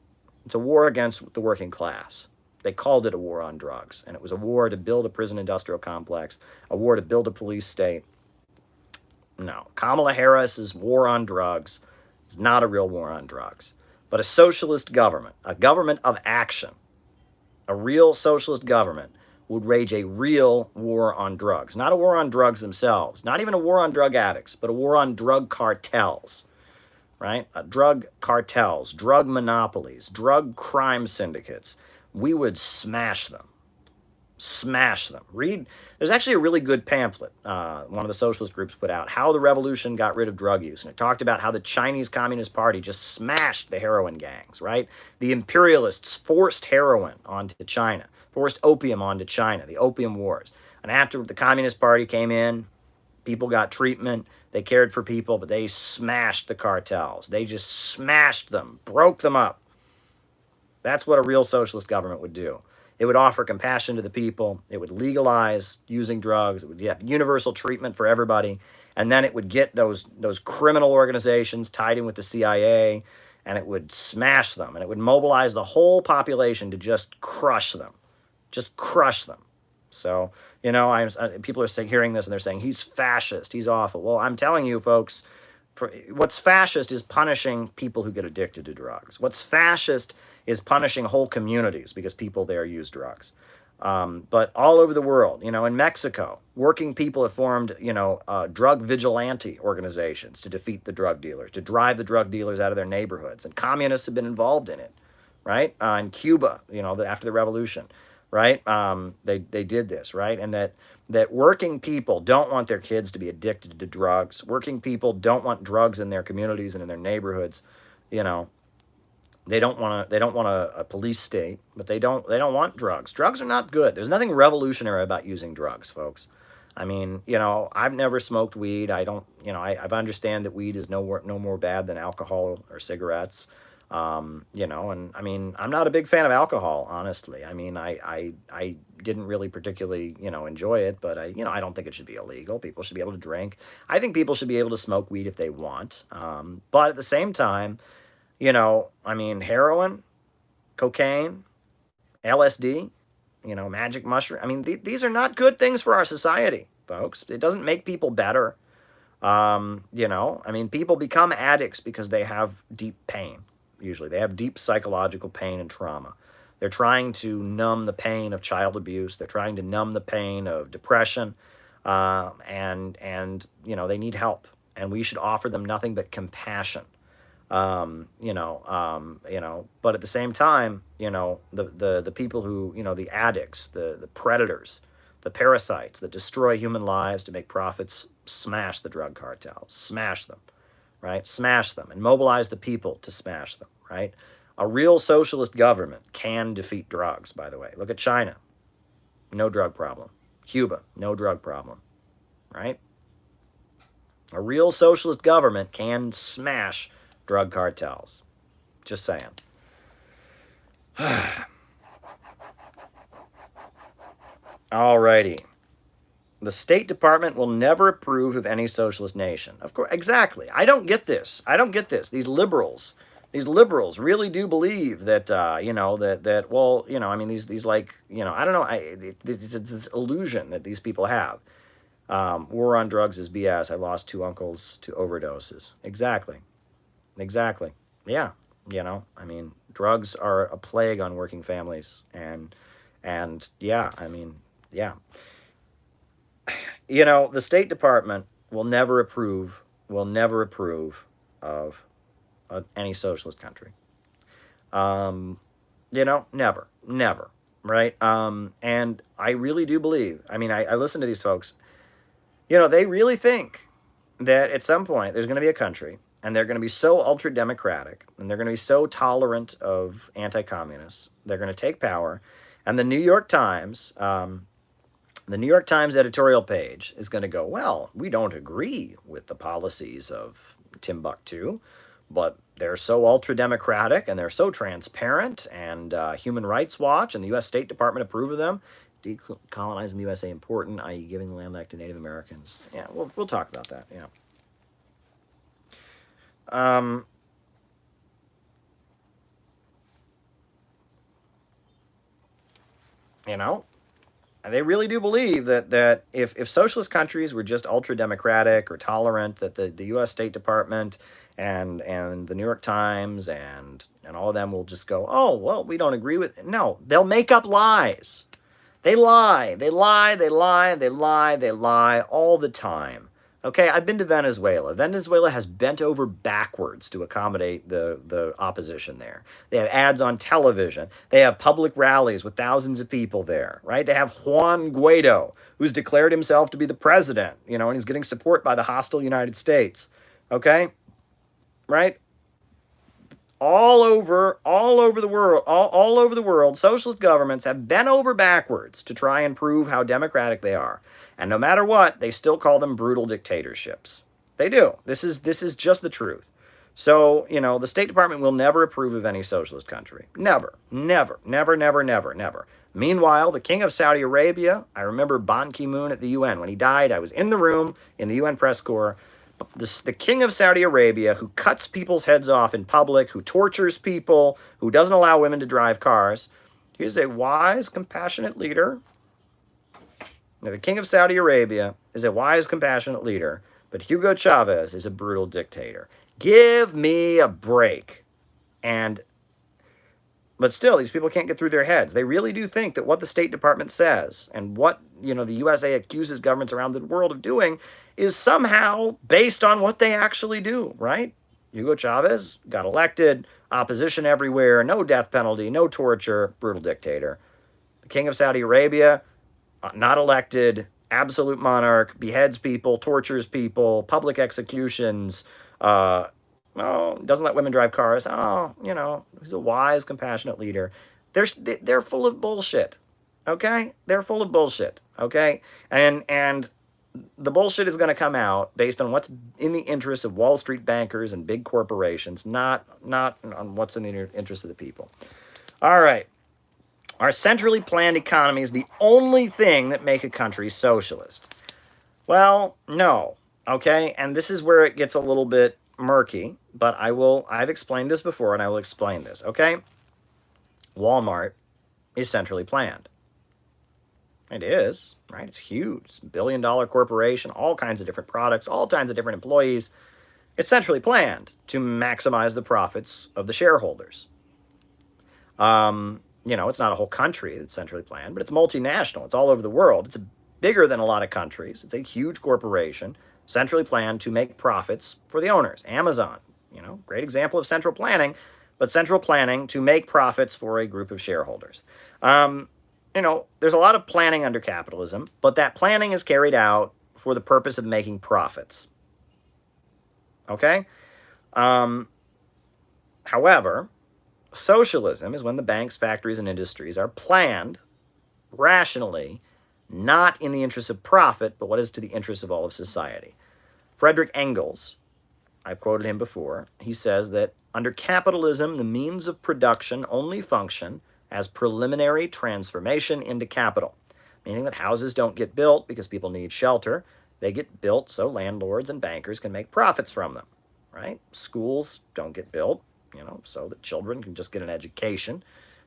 It's a war against the working class. They called it a war on drugs, and it was a war to build a prison industrial complex, a war to build a police state. No, Kamala Harris's war on drugs is not a real war on drugs, but a socialist government, a government of action, a real socialist government would wage a real war on drugs. Not a war on drugs themselves, not even a war on drug addicts, but a war on drug cartels. Right? Drug cartels, drug monopolies, drug crime syndicates. We would smash them. Smash them. There's actually a really good pamphlet one of the socialist groups put out, How the Revolution Got Rid of Drug Use. And it talked about how the Chinese Communist Party just smashed the heroin gangs, right? The imperialists forced heroin onto China, forced opium onto China, the Opium Wars. And after the Communist Party came in, people got treatment. They cared for people, but they smashed the cartels. They just smashed them, broke them up. That's what a real socialist government would do. It would offer compassion to the people. It would legalize using drugs. It would have universal treatment for everybody. And then it would get those criminal organizations tied in with the CIA, and it would smash them. And it would mobilize the whole population to just crush them. Just crush them. So, people are hearing this and they're saying, he's fascist, he's awful. Well, I'm telling you, folks, what's fascist is punishing people who get addicted to drugs. What's fascist is punishing whole communities because people there use drugs. But all over the world, in Mexico, working people have formed, drug vigilante organizations to defeat the drug dealers, to drive the drug dealers out of their neighborhoods. And communists have been involved in it, right? In Cuba, after the revolution. Right? They did this, right? And that working people don't want their kids to be addicted to drugs. Working people don't want drugs in their communities and in their neighborhoods. They don't want a police state, but they don't want drugs. Drugs are not good. There's nothing revolutionary about using drugs, folks. I mean, I've never smoked weed. I don't, I understand that weed is no more bad than alcohol or cigarettes. You know, and I mean, I'm not a big fan of alcohol, honestly. I mean, I didn't really particularly, you know, enjoy it, but I don't think it should be illegal. People should be able to drink. I think people should be able to smoke weed if they want. But at the same time, you know, I mean, heroin, cocaine, LSD, you know, magic mushroom. I mean, these are not good things for our society, folks. It doesn't make people better. You know, I mean, people become addicts because they have deep pain. Usually, they have deep psychological pain and trauma. They're trying to numb the pain of child abuse. They're trying to numb the pain of depression, and you know, they need help. And we should offer them nothing but compassion. But at the same time, you know, the people who, you know, the addicts, the predators, the parasites that destroy human lives to make profits, smash the drug cartels, smash them, right? Smash them and mobilize the people to smash them, right? A real socialist government can defeat drugs, by the way. Look at China, no drug problem. Cuba, no drug problem, right? A real socialist government can smash drug cartels. Just saying. Alrighty. The State Department will never approve of any socialist nation. Of course, exactly. I don't get this. I don't get this. These liberals really do believe that, well, you know, I mean, these like, you know, I don't know, it's this illusion that these people have. War on drugs is BS. I lost 2 uncles to overdoses. Exactly. Exactly. Yeah. You know, I mean, drugs are a plague on working families, and yeah, I mean, yeah. You know, the State Department will never approve of any socialist country. Um, you know, never, right? And I really do believe. I mean, I listen to these folks. You know, they really think that at some point there's going to be a country, and they're going to be so ultra democratic, and they're going to be so tolerant of anti-communists. They're going to take power, and the New York Times editorial page is going to go, well, we don't agree with the policies of Timbuktu, but they're so ultra democratic and they're so transparent, and Human Rights Watch and the U.S. State Department approve of them. Decolonizing the USA important, i.e., giving the land back to Native Americans. Yeah, we'll talk about that. Yeah. You know, they really do believe that if socialist countries were just ultra democratic or tolerant, that the U.S. State Department and the New York Times and all of them will just go, oh well, we don't agree with it. No, they'll make up lies. They lie, they lie, they lie, they lie, they lie all the time. Okay, I've been to Venezuela. Venezuela has bent over backwards to accommodate the opposition there. They have ads on television. They have public rallies with thousands of people there, right? They have Juan Guaido, who's declared himself to be the president, you know, and he's getting support by the hostile United States. Okay? Right? All over the world, socialist governments have bent over backwards to try and prove how democratic they are. And no matter what, they still call them brutal dictatorships. They do. This is just the truth. So, you know, the State Department will never approve of any socialist country. Never. Never. Never, never, never, never. Meanwhile, the King of Saudi Arabia, I remember Ban Ki-moon at the UN. When he died, I was in the room in the UN press corps. The King of Saudi Arabia, who cuts people's heads off in public, who tortures people, who doesn't allow women to drive cars. He's a wise, compassionate leader. Now, the King of Saudi Arabia is a wise, compassionate leader, but Hugo Chavez is a brutal dictator. Give me a break. But still, these people can't get through their heads. They really do think that what the State Department says and what, you know, the USA accuses governments around the world of doing is somehow based on what they actually do, right? Hugo Chavez got elected, opposition everywhere, no death penalty, no torture, brutal dictator. The King of Saudi Arabia, not elected, absolute monarch, beheads people, tortures people, public executions, doesn't let women drive cars. Oh, you know, he's a wise, compassionate leader. They're full of bullshit. Okay? They're full of bullshit. Okay? And the bullshit is going to come out based on what's in the interest of Wall Street bankers and big corporations, not on what's in the interest of the people. All right. Our centrally planned economy is the only thing that make a country socialist. Well, no. Okay? And this is where it gets a little bit murky, but I've explained this before and I will explain this, okay? Walmart is centrally planned. It is, right? It's huge. It's $1 billion corporation, all kinds of different products, all kinds of different employees. It's centrally planned to maximize the profits of the shareholders. It's not a whole country that's centrally planned, but it's multinational. It's all over the world. It's bigger than a lot of countries. It's a huge corporation, centrally planned to make profits for the owners. Amazon, great example of central planning, but central planning to make profits for a group of shareholders. There's a lot of planning under capitalism, but that planning is carried out for the purpose of making profits. Okay? However, socialism is when the banks, factories, and industries are planned rationally, not in the interest of profit, but what is to the interest of all of society. Friedrich Engels, I've quoted him before, he says that under capitalism, the means of production only function as preliminary transformation into capital, meaning that houses don't get built because people need shelter. They get built so landlords and bankers can make profits from them, right? Schools don't get built, so that children can just get an education.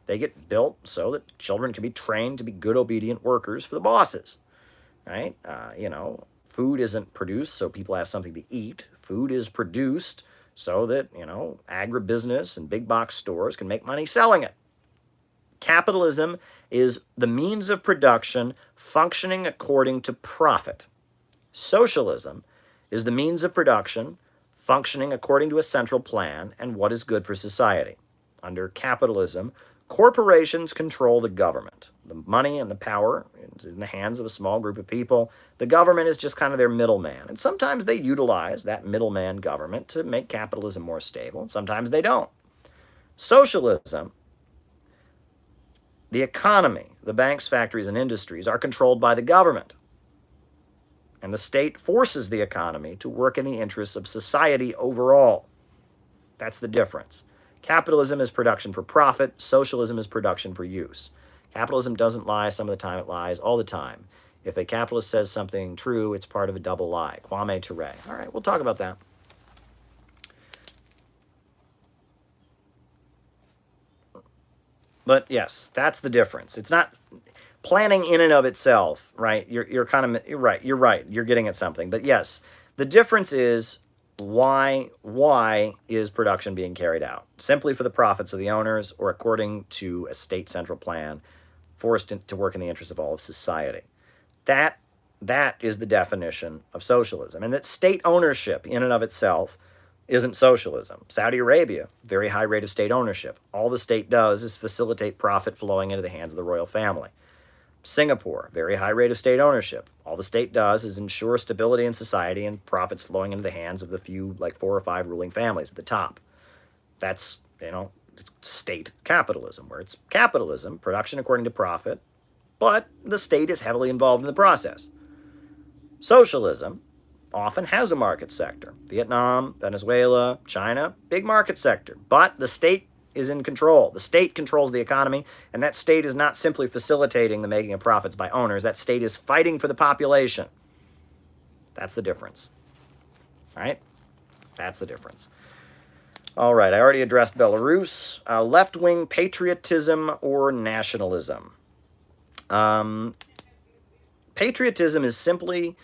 They get built so that children can be trained to be good, obedient workers for the bosses, right? Food isn't produced so people have something to eat. Food is produced so that, agribusiness and big box stores can make money selling it. Capitalism is the means of production functioning according to profit. Socialism is the means of production functioning according to a central plan and what is good for society. Under capitalism, corporations control the government. The money and the power is in the hands of a small group of people. The government is just kind of their middleman. And sometimes they utilize that middleman government to make capitalism more stable, and sometimes they don't. Socialism, the economy, the banks, factories, and industries are controlled by the government. And the state forces the economy to work in the interests of society overall. That's the difference. Capitalism is production for profit. Socialism is production for use. Capitalism doesn't lie. Some of the time it lies all the time. If a capitalist says something true, it's part of a double lie. Kwame Toure. All right, we'll talk about that. But yes, that's the difference. It's not planning in and of itself, right? You're right. You're right. You're getting at something. But yes, the difference is why is production being carried out? Simply for the profits of the owners or according to a state central plan forced to work in the interest of all of society. That is the definition of socialism. And that state ownership in and of itself isn't socialism. Saudi Arabia, very high rate of state ownership. All the state does is facilitate profit flowing into the hands of the royal family. Singapore, very high rate of state ownership. All the state does is ensure stability in society and profits flowing into the hands of the few, like 4 or 5 ruling families at the top. That's, it's state capitalism, where it's capitalism, production according to profit, but the state is heavily involved in the process. Socialism often has a market sector. Vietnam, Venezuela, China, big market sector, but the state is in control. The state controls the economy, and that state is not simply facilitating the making of profits by owners. That state is fighting for the population. That's the difference. All right? That's the difference. All right, I already addressed Belarus. Left-wing patriotism or nationalism. Patriotism is simply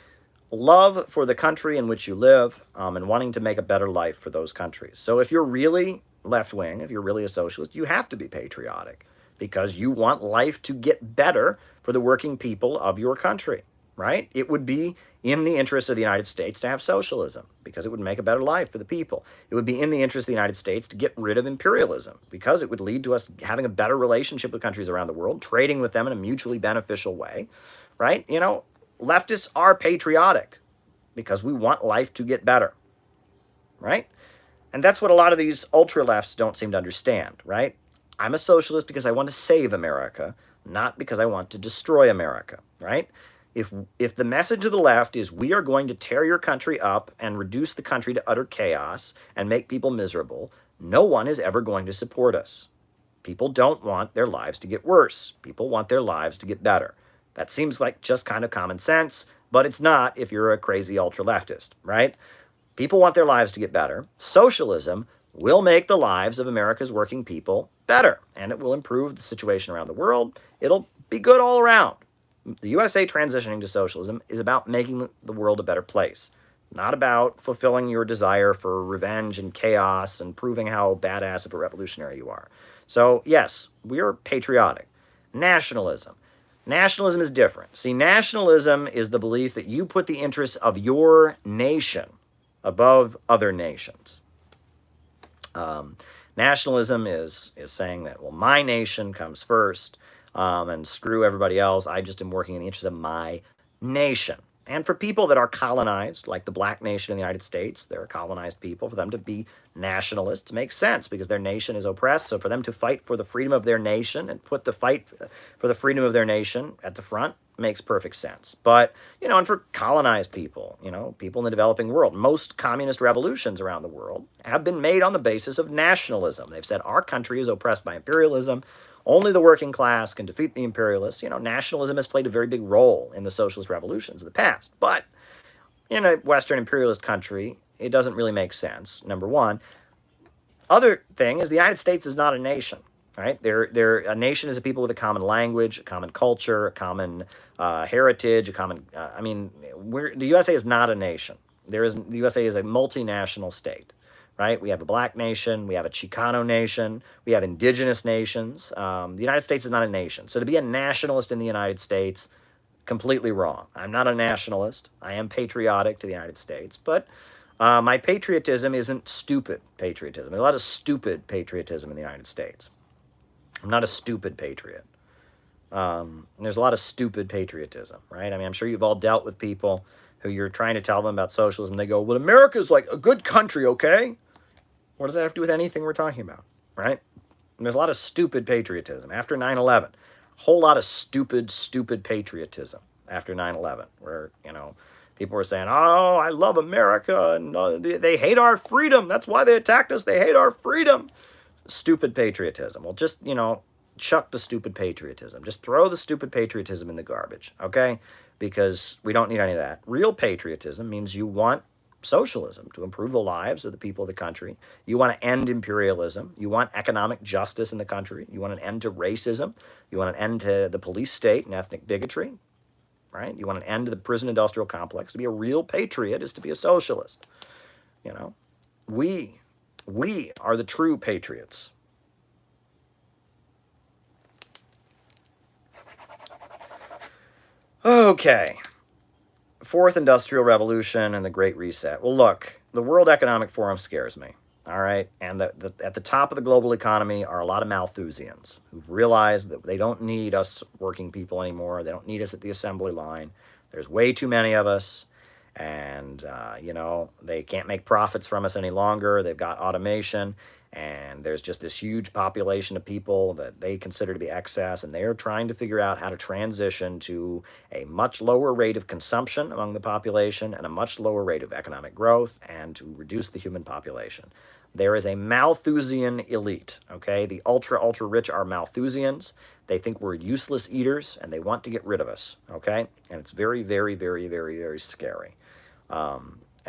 love for the country in which you live and wanting to make a better life for those countries. So if you're really left-wing, if you're really a socialist, you have to be patriotic because you want life to get better for the working people of your country, right? It would be in the interest of the United States to have socialism because it would make a better life for the people. It would be in the interest of the United States to get rid of imperialism because it would lead to us having a better relationship with countries around the world, trading with them in a mutually beneficial way, right? Leftists are patriotic because we want life to get better, right? And that's what a lot of these ultra-lefts don't seem to understand, right? I'm a socialist because I want to save America, not because I want to destroy America, right? If the message of the left is we are going to tear your country up and reduce the country to utter chaos and make people miserable, no one is ever going to support us. People don't want their lives to get worse. People want their lives to get better. That seems like just kind of common sense, but it's not if you're a crazy ultra-leftist, right? People want their lives to get better. Socialism will make the lives of America's working people better, and it will improve the situation around the world. It'll be good all around. The USA transitioning to socialism is about making the world a better place, not about fulfilling your desire for revenge and chaos and proving how badass of a revolutionary you are. So, yes, we are patriotic. Nationalism. Nationalism is different. See, nationalism is the belief that you put the interests of your nation above other nations. Nationalism is saying that, well, my nation comes first, and screw everybody else. I just am working in the interest of my nation. And for people that are colonized, like the black nation in the United States, they're colonized people, for them to be nationalists makes sense because their nation is oppressed. So for them to fight for the freedom of their nation and put the fight for the freedom of their nation at the front makes perfect sense. But, and for colonized people, people in the developing world, most communist revolutions around the world have been made on the basis of nationalism. They've said our country is oppressed by imperialism. Only the working class can defeat the imperialists. Nationalism has played a very big role in the socialist revolutions of the past. But in a Western imperialist country, it doesn't really make sense, number one. Other thing is the United States is not a nation, right? They're a nation is a people with a common language, a common culture, a common heritage, a common, the USA is not a nation. The USA is a multinational state. Right? We have a black nation, we have a Chicano nation, we have indigenous nations. The United States is not a nation. So to be a nationalist in the United States, completely wrong. I'm not a nationalist. I am patriotic to the United States, but my patriotism isn't stupid patriotism. There's a lot of stupid patriotism in the United States. I'm not a stupid patriot. There's a lot of stupid patriotism, right? I'm sure you've all dealt with people who you're trying to tell them about socialism. They go, well, America's like a good country, okay? What does that have to do with anything we're talking about, right? And there's a lot of stupid patriotism. After 9/11, a whole lot of stupid patriotism after 9/11, where, people were saying, oh, I love America, and they hate our freedom. That's why they attacked us. They hate our freedom. Stupid patriotism. Well, just, chuck the stupid patriotism. Just throw the stupid patriotism in the garbage, okay? Because we don't need any of that. Real patriotism means you want socialism to improve the lives of the people of the country. You want to end imperialism. You want economic justice in the country. You want an end to racism. You want an end to the police state and ethnic bigotry, right? You want an end to the prison industrial complex. To be a real patriot is to be a socialist. We are the true patriots. Okay. Fourth Industrial Revolution and the Great Reset. Well, look, the World Economic Forum scares me, all right? And at the top of the global economy are a lot of Malthusians who've realized that they don't need us working people anymore. They don't need us at the assembly line. There's way too many of us, and, they can't make profits from us any longer. They've got automation, and there's just this huge population of people that they consider to be excess, and they're trying to figure out how to transition to a much lower rate of consumption among the population and a much lower rate of economic growth, and to reduce the human population. There is a Malthusian elite, okay? The ultra rich are Malthusians. They think we're useless eaters, and they want to get rid of us, okay? And it's very, very, very, very, very scary.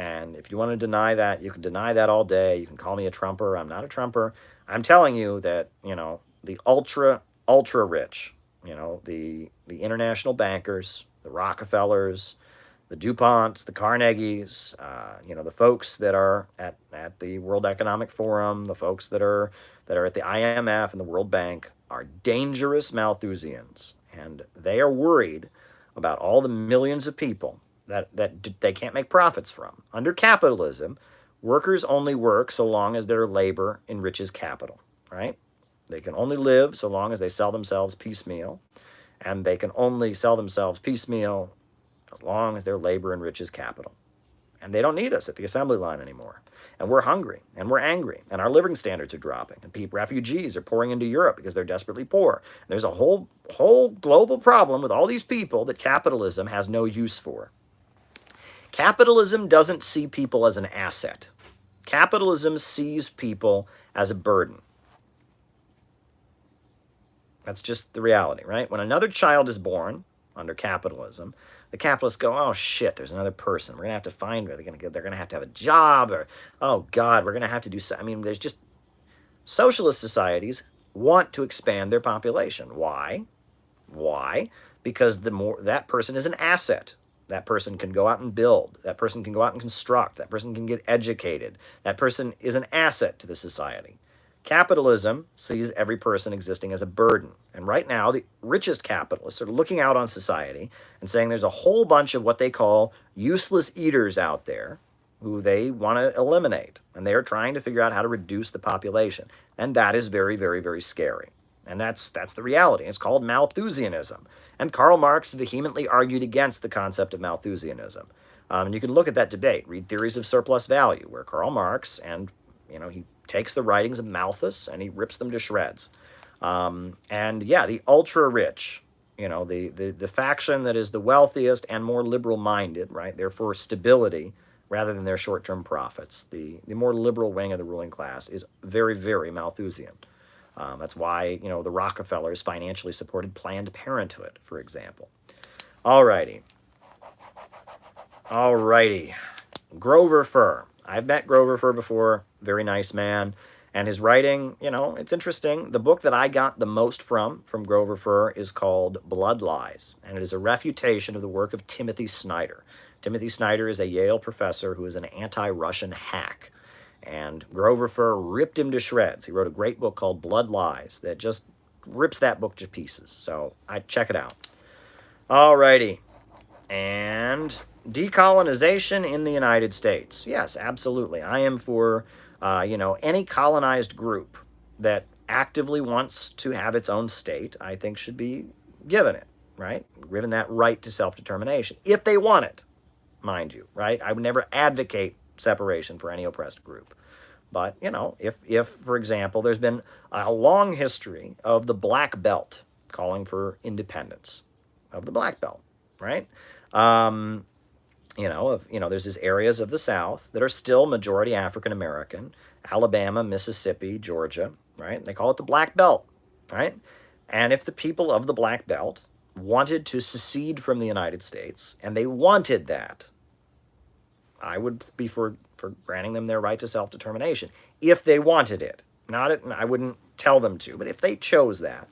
And if you want to deny that, you can deny that all day. You can call me a Trumper. I'm not a Trumper. I'm telling you that, the ultra rich, the international bankers, the Rockefellers, the DuPonts, the Carnegies, the folks that are at the World Economic Forum, the folks that are at the IMF and the World Bank are dangerous Malthusians. And they are worried about all the millions of people that they can't make profits from. Under capitalism, workers only work so long as their labor enriches capital, right? They can only live so long as they sell themselves piecemeal, and they can only sell themselves piecemeal as long as their labor enriches capital. And they don't need us at the assembly line anymore. And we're hungry, and we're angry, and our living standards are dropping. And refugees are pouring into Europe because they're desperately poor. And there's a whole global problem with all these people that capitalism has no use for. Capitalism doesn't see people as an asset. Capitalism sees people as a burden. That's just the reality, right? When another child is born under capitalism, the capitalists go, oh shit, there's another person. We're gonna have to find her. They're gonna have to have a job, or oh God, we're gonna have to do so. I mean, there's just socialist societies want to expand their population. Why? Why? Because the more that person is an asset. That person can go out and build. That person can go out and construct. That person can get educated. That person is an asset to the society. Capitalism sees every person existing as a burden. And right now, the richest capitalists are looking out on society and saying there's a whole bunch of what they call useless eaters out there who they want to eliminate. And they are trying to figure out how to reduce the population. And that is very, very, very scary. And that's the reality. It's called Malthusianism. And Karl Marx vehemently argued against the concept of Malthusianism. And you can look at that debate, read Theories of Surplus Value, where Karl Marx, and he takes the writings of Malthus and he rips them to shreds. And yeah, the ultra-rich, the faction that is the wealthiest and more liberal-minded, right? Therefore, stability rather than their short-term profits. The more liberal wing of the ruling class is very, very Malthusian. That's why, the Rockefellers financially supported Planned Parenthood, for example. Alrighty. Grover Furr. I've met Grover Furr before. Very nice man. And his writing, it's interesting. The book that I got the most from Grover Furr is called Blood Lies. And it is a refutation of the work of Timothy Snyder. Timothy Snyder is a Yale professor who is an anti-Russian hack. And Grover Furr ripped him to shreds. He wrote a great book called Blood Lies that just rips that book to pieces. So I'd check it out. Alrighty. And decolonization in the United States. Yes, absolutely. I am for, any colonized group that actively wants to have its own state, I think should be given it, right? Given that right to self-determination, if they want it, mind you, right? I would never advocate separation for any oppressed group. But, if, for example, there's been a long history of the Black Belt calling for independence of the Black Belt, right? There's these areas of the South that are still majority African American, Alabama, Mississippi, Georgia, right? They call it the Black Belt, right? And if the people of the Black Belt wanted to secede from the United States, and they wanted that, I would be for granting them their right to self-determination if they wanted it. I wouldn't tell them to, but if they chose that,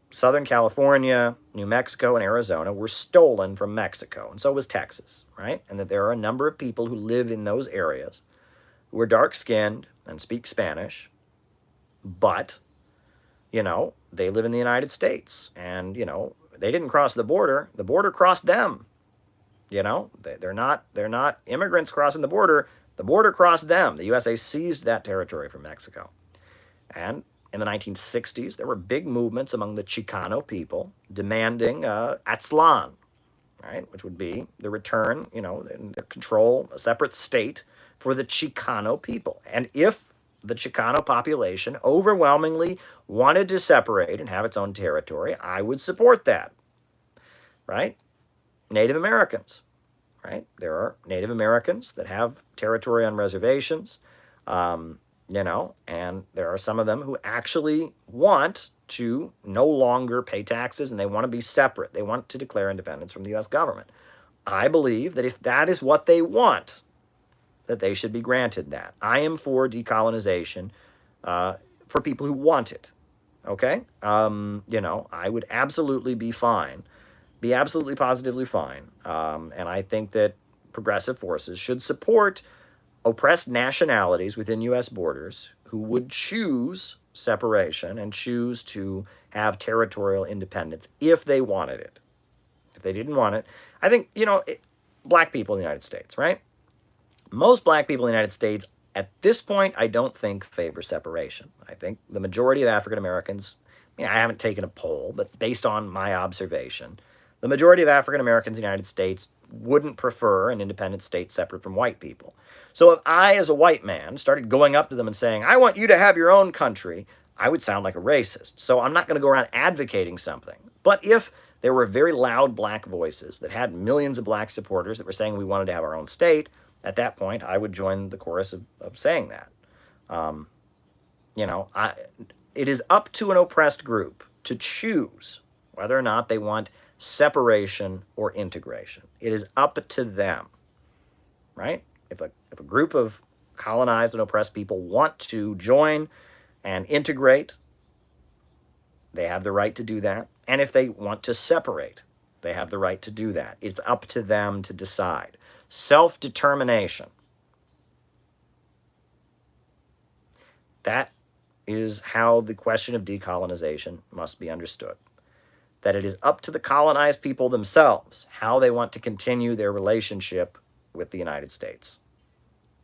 Southern California, New Mexico, and Arizona were stolen from Mexico, and so was Texas, right? And that there are a number of people who live in those areas who are dark-skinned and speak Spanish, but, they live in the United States, and, they didn't cross the border crossed them. They're not immigrants crossing the border crossed them. The USA seized that territory from Mexico. And in the 1960s, there were big movements among the Chicano people demanding Aztlan, right, which would be the return, the control, a separate state for the Chicano people. And if the Chicano population overwhelmingly wanted to separate and have its own territory, I would support that, right? Native Americans, right? There are Native Americans that have territory on reservations, and there are some of them who actually want to no longer pay taxes and they want to be separate. They want to declare independence from the U.S. government. I believe that if that is what they want, that they should be granted that. I am for decolonization for people who want it, okay? I would absolutely be absolutely positively fine. And I think that progressive forces should support oppressed nationalities within U.S. borders who would choose separation and choose to have territorial independence if they wanted it. If they didn't want it, I think, black people in the United States, right? Most black people in the United States, at this point, I don't think favor separation. I think the majority of African Americans, I haven't taken a poll, but based on my observation, The majority of African Americans in the United States wouldn't prefer an independent state separate from white people. So if I, as a white man, started going up to them and saying, I want you to have your own country, I would sound like a racist. So I'm not going to go around advocating something. But if there were very loud black voices that had millions of black supporters that were saying we wanted to have our own state, at that point, I would join the chorus of saying that. It is up to an oppressed group to choose whether or not they want separation or integration. It is up to them, right? If a group of colonized and oppressed people want to join and integrate, they have the right to do that. And if they want to separate, they have the right to do that. It's up to them to decide. Self-determination. That is how the question of decolonization must be understood. That it is up to the colonized people themselves how they want to continue their relationship with the United States.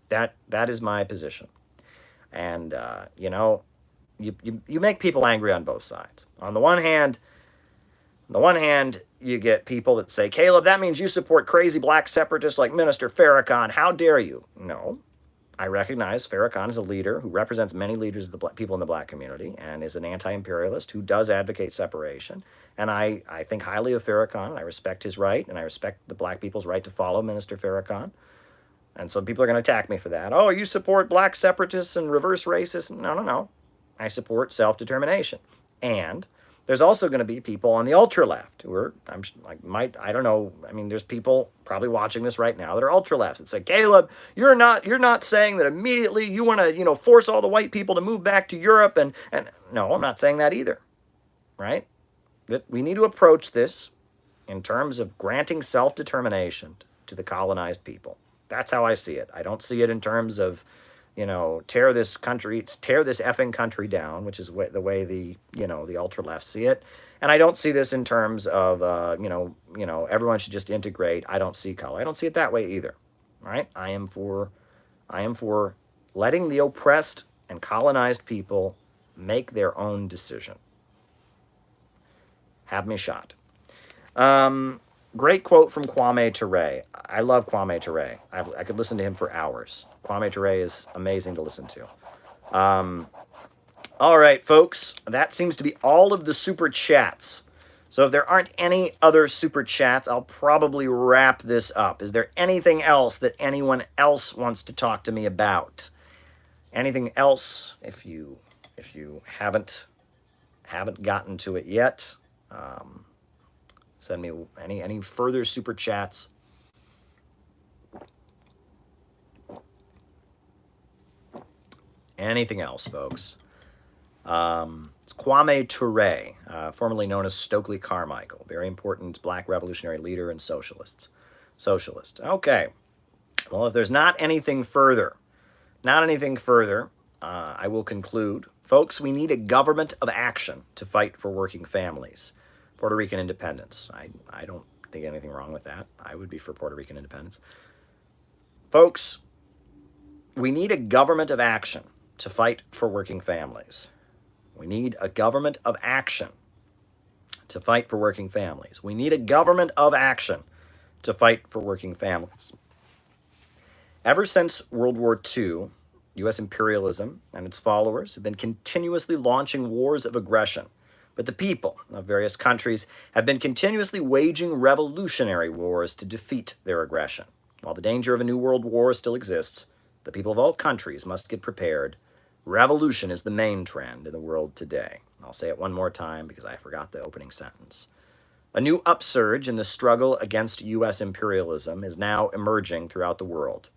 That is my position. And, you make people angry on both sides. On the one hand, you get people that say, Caleb, that means you support crazy black separatists like Minister Farrakhan. How dare you? No. I recognize Farrakhan is a leader who represents many leaders of the people in the black community and is an anti-imperialist who does advocate separation. And I think highly of Farrakhan. I respect his right, and I respect the black people's right to follow Minister Farrakhan. And some people are going to attack me for that. Oh, you support black separatists and reverse racists? No. I support self-determination. And there's also going to be people on the ultra-left who are, there's people probably watching this right now that are ultra-lefts that say, Caleb, you're not saying that immediately you want to, force all the white people to move back to Europe. And no, I'm not saying that either, right? That we need to approach this in terms of granting self-determination to the colonized people. That's how I see it. I don't see it in terms of, tear this effing country down, which is the way the ultra left see it. And I don't see this in terms of, everyone should just integrate. I don't see color. I don't see it that way either. Right? I am for letting the oppressed and colonized people make their own decision. Have me shot. Great quote from Kwame Toure. I love Kwame Toure. I could listen to him for hours. Kwame Toure is amazing to listen to. All right, folks. That seems to be all of the super chats. So if there aren't any other super chats, I'll probably wrap this up. Is there anything else that anyone else wants to talk to me about? Anything else? If you haven't gotten to it yet, send me any further super chats. Anything else, folks? It's Kwame Toure, formerly known as Stokely Carmichael, very important black revolutionary leader and socialist. Okay. Well, if there's not anything further, I will conclude. Folks, we need a government of action to fight for working families. Puerto Rican independence. I don't think anything wrong with that. I would be for Puerto Rican independence. Folks, we need a government of action to fight for working families. We need a government of action to fight for working families. We need a government of action to fight for working families. Ever since World War II, U.S. imperialism and its followers have been continuously launching wars of aggression. But the people of various countries have been continuously waging revolutionary wars to defeat their aggression. While the danger of a new world war still exists, the people of all countries must get prepared. Revolution is the main trend in the world today. I'll say it one more time because I forgot the opening sentence. A new upsurge in the struggle against U.S. imperialism is now emerging throughout the world.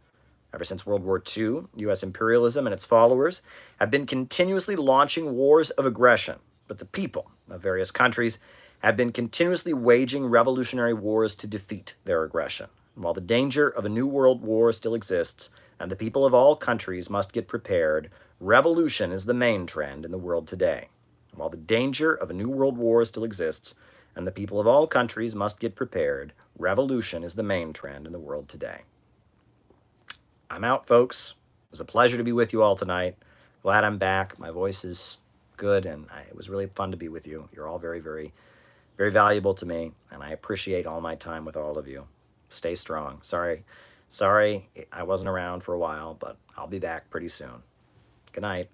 Ever since World War II, U.S. imperialism and its followers have been continuously launching wars of aggression. But the people of various countries have been continuously waging revolutionary wars to defeat their aggression. And while the danger of a new world war still exists, and the people of all countries must get prepared, revolution is the main trend in the world today. And while the danger of a new world war still exists, and the people of all countries must get prepared, revolution is the main trend in the world today. I'm out, folks. It was a pleasure to be with you all tonight. Glad I'm back. My voice is good, and it was really fun to be with you. You're all very, very Very valuable to me, and I appreciate all my time with all of you. Stay strong. Sorry I wasn't around for a while, but I'll be back pretty soon. Good night.